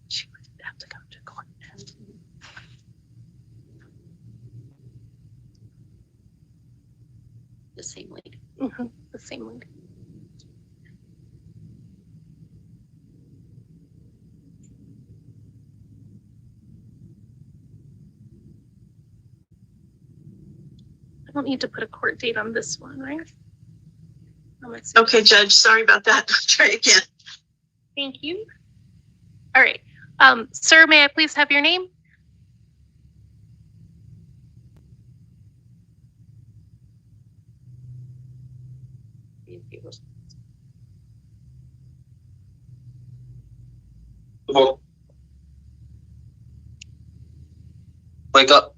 She would have to come to court. The same lady. Mm-hmm. The same lady. I don't need to put a court date on this one, right? Okay, Judge. Sorry about that. Try again. Thank you. All right. Sir, may I please have your name? Wake up.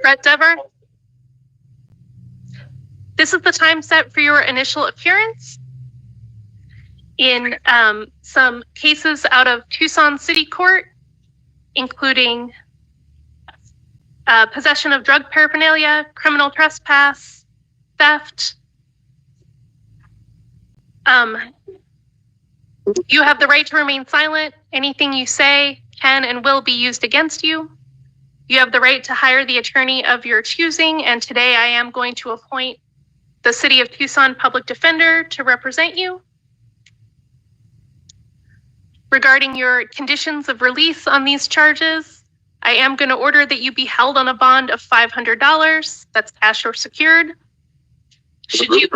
Brett Dever? This is the time set for your initial appearance in some cases out of Tucson City Court, including possession of drug paraphernalia, criminal trespass, theft. You have the right to remain silent. Anything you say can and will be used against you. You have the right to hire the attorney of your choosing, and today I am going to appoint the City of Tucson Public Defender to represent you. Regarding your conditions of release on these charges, I am going to order that you be held on a bond of $500. That's cash or secured. Should you...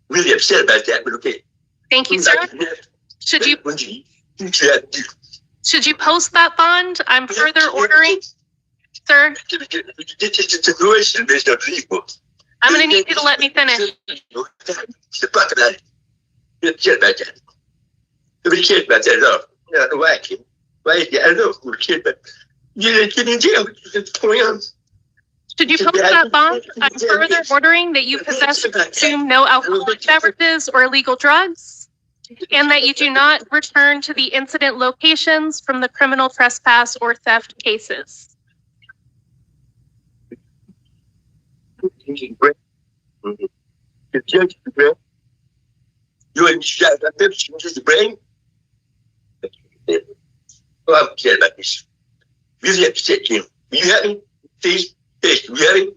Really upset about that, but okay. Thank you, sir. Should you post that bond? I'm further ordering, sir. I'm going to need you to let me finish. Should you post that bond? I'm further ordering that you possess or consume no alcoholic beverages or illegal drugs, and that you do not return to the incident locations from the criminal trespass or theft cases. You and shut up, the brain. Well, I'm upset about this. Really upset, Jim. You happy? Please, you happy?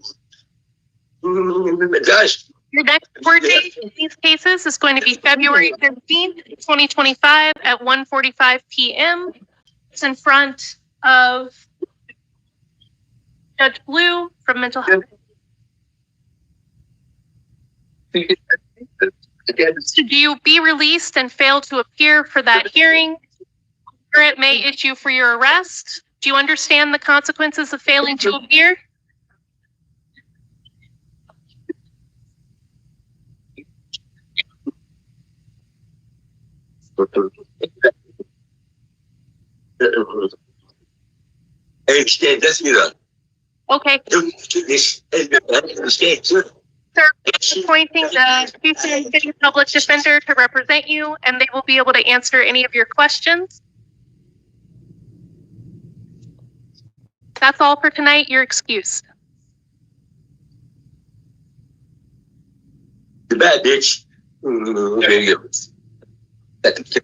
Guys, Your next court date in these cases is going to be February 15th, 2025 at 1:45 p.m. It's in front of Judge Blue from Mental Health. Should you be released and fail to appear for that hearing, it may issue for your arrest. Do you understand the consequences of failing to appear? Okay. Sir, appointing the Houston City Public Defender to represent you, and they will be able to answer any of your questions. That's all for tonight. You're excused. Too bad, bitch. There you go.